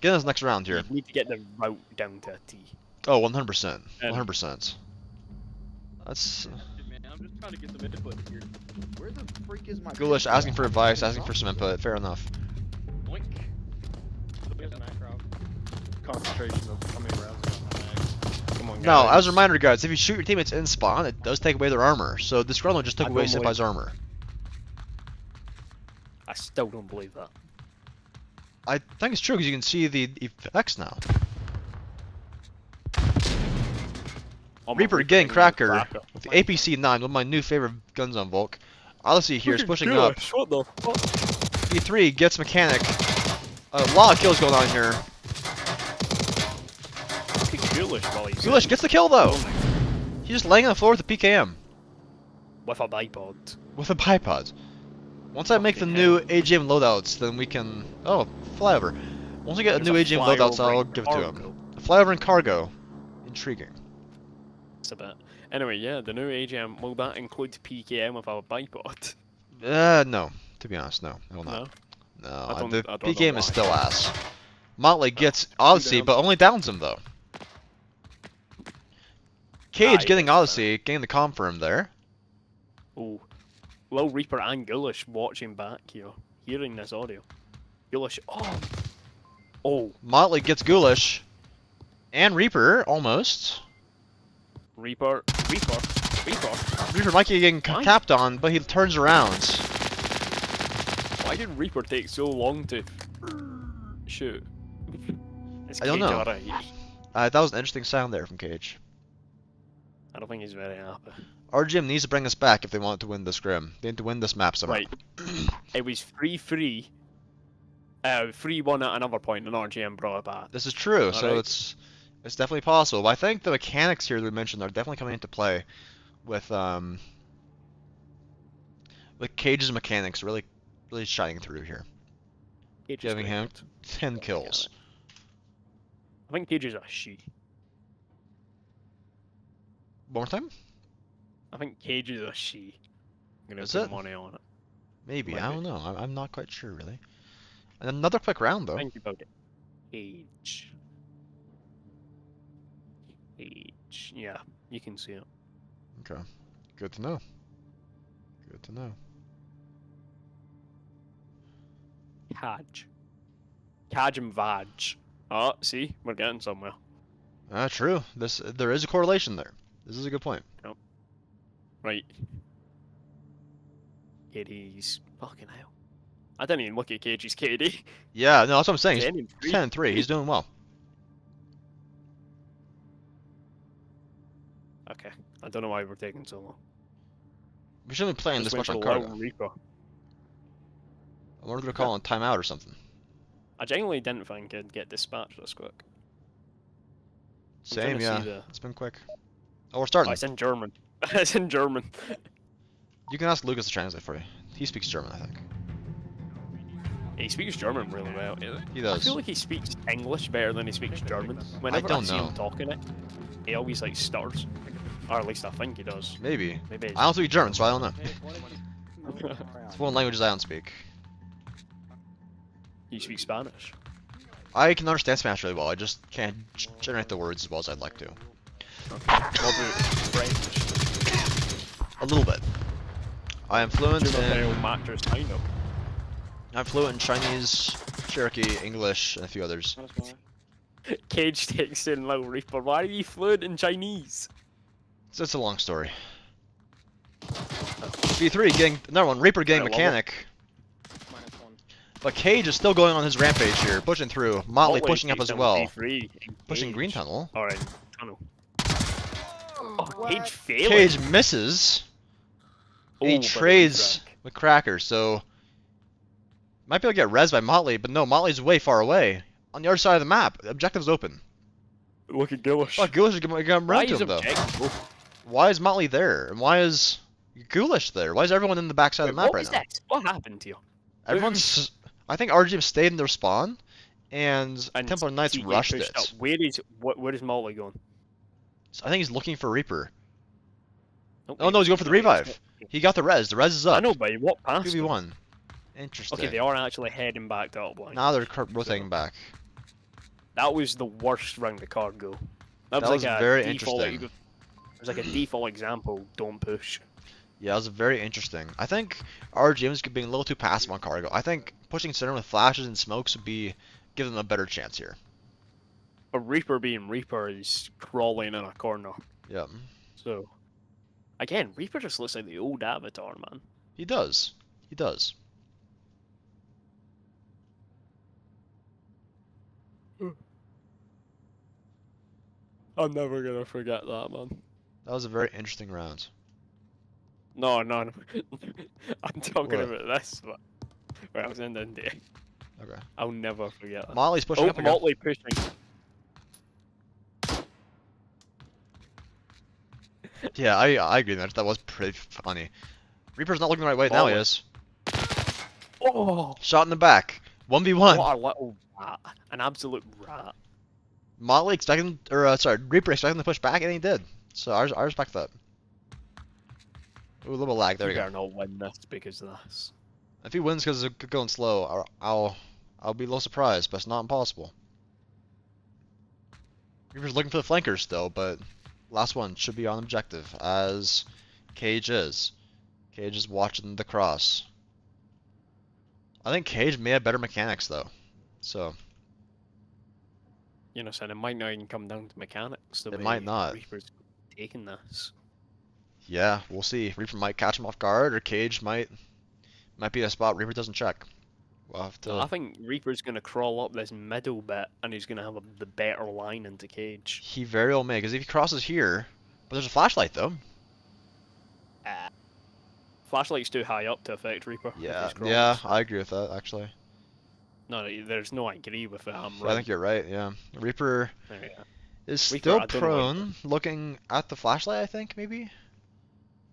Get us next round here. You need to get the route down to a T. Oh, 100%. And- 100%. That's Man, I'm just trying to get some input here. Where the freak is my Ghoulish asking for advice, asking for some input. Fair enough. Boink. There's a macro. Concentration of how many rounds are on my mag. Come on, Now, guys. as a reminder, guys, if you shoot your teammates in spawn, it does take away their armor. So this Gremlin just took I away don't Senpai's armor. I still don't believe that. I think it's true because you can see the effects now. Oh, my Reaper getting Cracker Cracker. with the APC-9, one of my new favorite guns on Volk. Odyssey here is pushing up. What the fuck? B3 gets Mechanic. A lot of kills going on here. Fucking Ghoulish while he's Ghoulish in. gets the kill though. Oh my- He's just laying on the floor with a PKM. With a bipod. With a bipod. Once I make the Fucking new hell. AGM loadouts, then we can... Oh, flyover. Once I get a There's new a AGM loadouts, flyover I'll and give it to him. cargo. Flyover and cargo. Intriguing. It's a bit. Anyway, yeah, the new AGM, will that include PKM with our bipod? No. To be honest, no. It will not. No? No, I don't- the I don't know PKM is why. still ass. Motley gets Odyssey, down. but only downs him though. Cage Aye, getting that's Odyssey, getting the confirm there. Oh. Lil Reaper and Ghoulish watching back here, hearing this audio. Ghoulish, oh! Oh, Motley gets Ghoulish. And Reaper, almost. Reaper. Reaper might be getting Why? capped on, but he turns around. Why did Reaper take so long to shoot? It's I don't Cage know. alright. That was an interesting sound there from Cage. I don't think he's very happy. RGM needs to bring us back if they want to win this scrim. They need to win this map somehow. Right. It was 3-3. 3-1 at another point, and RGM brought it back. This is true, so Alright. it's definitely possible. But I think the mechanics here that we mentioned are definitely coming into play with Cage's mechanics really shining through here. Cage is Giving very him good. 10 kills. I think Cage is a she. One more time? I think Cage is a she. I'm gonna Is put it? money on it. Maybe. Might I be. don't know. I'm not quite sure really. And another quick round though. Think about it. Cage. Cage. Yeah, you can see it. Okay. Good to know. Good to know. Kaj. Kaj and Vaj. Oh, see? We're getting somewhere. True. There is a correlation there. This is a good point. Right. KD's fucking hell. I didn't even look at KG's KD. Yeah, no, that's what I'm saying. He's 10 and 3. 10 and 3. He's doing well. Okay. I don't know why we're taking so long. We shouldn't be playing this Just much went on for cargo. Lil Reaper. I wonder if they're calling timeout or something. I genuinely didn't think it'd get dispatched this quick. trying Same, to yeah. see the- It's been quick. Oh, we're Oh, starting. it's in German. It's in German. You can ask Lucas to translate for you. He speaks German, I think. He speaks German really well. He I does. feel like he speaks English better than he speaks German. Whenever I don't see know. him talking it, he always like stutters. Or at least I think he does. Maybe. Maybe I don't speak German, so I don't know. it's... It's one languages I don't speak. You speak Spanish. I can understand Spanish really well. I just can't generate the words as well as I'd like to. Okay. What about French? A little bit. I am fluent in Mattress kind of. I'm fluent in Chinese, Cherokee, English, and a few others. Cage takes in Lil Reaper. Why are you fluent in Chinese? So it's a long story. B3 getting another one. Reaper getting I love it. mechanic. But Cage is still going on his rampage here, pushing through. Motley Motley pushing up takes as down well. D3 in Pushing Cage. green tunnel. Or in tunnel. Oh, Cage failing. Cage misses. And he Oh, but a trades refrag. with Cracker, so might be able to get res by Motley, but no, Motley's way far away. On the other side of the map. Objective's open. Look at Ghoulish. Fuck, Ghoulish is gonna run Why to is him though. objective? Why is Motley there? And why is Ghoulish there? Why is everyone in the backside of the map What right was now? this? What happened to you? Everyone's. I think RGM stayed in their spawn, and Templar Knights TK rushed pushed it. up. Where is Motley going? So I think he's looking for Reaper. Nope, Oh no, he's going for the revive. He got the res. The res is up. I know, but he walked past him. 2v1. Interesting. Okay, they are actually heading back to Upline. Now they're rotating back. That was the worst round the card go. That was like a very default, interesting. It was like a default example. Don't push. Yeah, it was very interesting. I think RGM's being a little too passive on cargo. I think pushing center with flashes and smokes would be give them a better chance here. A Reaper being Reaper is crawling in a corner. Yep. So, again, Reaper just looks like the old Avatar, man. He does. He does. I'm never gonna forget that, man. That was a very interesting round. No. I'm talking What? about this. But where I was in India. Okay. I'll never forget that. Motley's pushing Oh, up again. Motley pushing. Yeah, I agree. That was pretty funny. Reaper's not looking the right way. Now he Motley. is. Oh! Shot in the back. 1v1. What a little rat. An absolute rat. Motley expecting, or sorry, Reaper expecting to push back, and he did. So I respect that. Ooh, a little lag. There we You go. better not win this because of this. If he wins because it's going slow, I'll be a little surprised, but it's not impossible. Reaper's looking for the flankers still, but last one should be on objective, as Cage is. Cage is watching the cross. I think Cage may have better mechanics though, so You know, son, it might not even come down to mechanics. The It way might not. Reaper's taking this. yeah, we'll see. Reaper might catch him off guard, or Cage might be a spot Reaper doesn't check. We'll have to. I think Reaper's gonna crawl up this middle bit, and he's gonna have the better line into Cage. He very well may, because if he crosses here, but there's a flashlight though. Flashlight's too high up to affect Reaper. if Yeah, he's crawling. yeah, I agree with that actually. No, there's no I agree with it. I'm I right. think you're right. Yeah, Reaper There you go. is Reaper, still I don't know what prone, looking at the flashlight. I think maybe.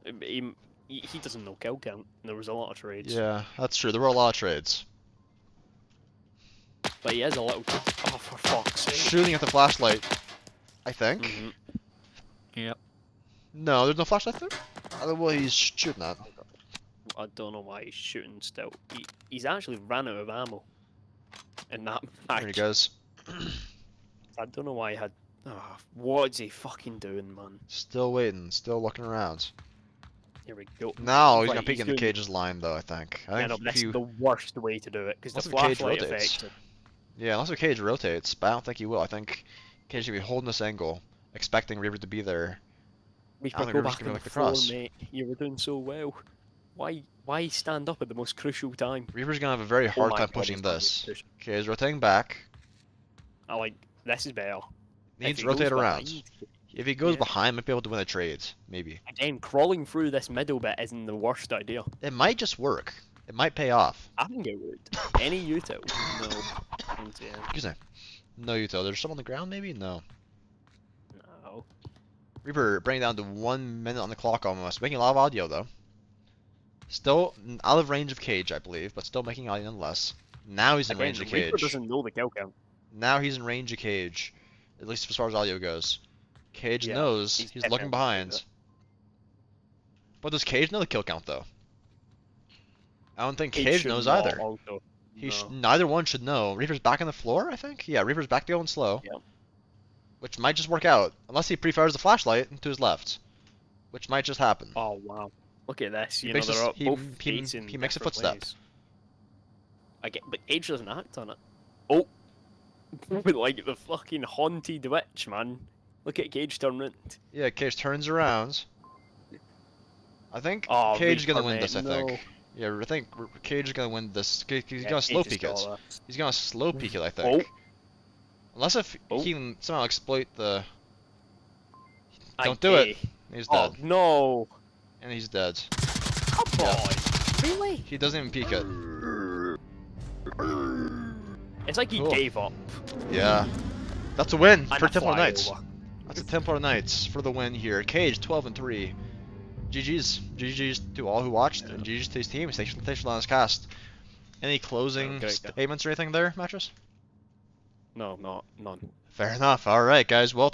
He doesn't know kill count. There was a lot of trades. Yeah, that's true. There were a lot of trades. But he has a little. Oh, for fuck's sake. Shooting at the flashlight, I think. Mhm. Yep. No, there's no flashlight there. Well, he's shooting at. I don't know why he's shooting still. He's actually ran out of ammo. In that match. There he goes. I don't know why he had. Oh, what is he fucking doing, man? Still waiting. Still looking around. Here we go. Now he's Right, gonna peek in the doing- Cage's line, though. I think. I Yeah, think no, if that's you, the worst way to do it because the Unless the Cage flashlight rotates. affected. yeah, unless the Cage rotates, but I don't think he will. I think Cage's gonna be holding this angle, expecting Reaper to be there. Reaper, think go Reaper's back gonna on make the the floor, cross. mate. You were doing so well. Why stand up at the most crucial time? Reaper's gonna have a very Oh hard my time God, pushing he's gonna this. push. Cage rotating back. I like this is better. If Needs he to rotate goes around. behind- If he goes Yeah. behind, might be able to win a trade. Maybe. Again, crawling through this middle bit isn't the worst idea. It might just work. It might pay off. I think it would. Any util? No. Excuse me. No, Yuto. There's someone on the ground, maybe? No. No. Reaper bringing down to 1 minute on the clock almost. Making a lot of audio, though. Still out of range of Cage, I believe, but still making audio nonetheless. Now he's in Again, range of Reaper Cage. doesn't know the kill count. Now he's in range of Cage. At least as far as audio goes. Cage Yeah, knows he's he's looking definitely behind. it. But does Cage know the kill count, though? I don't think Cage Cage should knows not either. also. No. Neither one should know. Reaper's back on the floor, I think? Yeah, Reaper's back to going slow. Yep. Which might just work out. Unless he pre-fires the flashlight to his left. Which might just happen. Oh wow! Look at this. He You know makes they're a- up he- both he- facing he makes a different footstep. ways. I get, but Cage doesn't act on it. Oh, with like the fucking haunted witch, man. Look at Cage turn round. Yeah, Cage turns around. I think Oh, Cage is gonna Reaper, win mate, this, I no. think. Yeah, I think Cage is gonna win this. He's Yeah, gonna slow Cage has peek it. got this. He's gonna slow peek it, I think. Oh. Unless if Oh. he can somehow exploit the... Aye, Don't do it. eh. He's Oh dead. no! And he's dead. Come Yeah. on! Really? He doesn't even peek it. It's like he Cool. gave up. Yeah. That's a win And for a Templar Knights. flyover. That's a Templar Knights for the win here. Cage 12-3. GG's. GG's to all who watched, and GG's to his team. Thanks for letting us cast. Any closing Great, statements or anything there, Mattress? No, none. Fair enough. All right, guys. Well.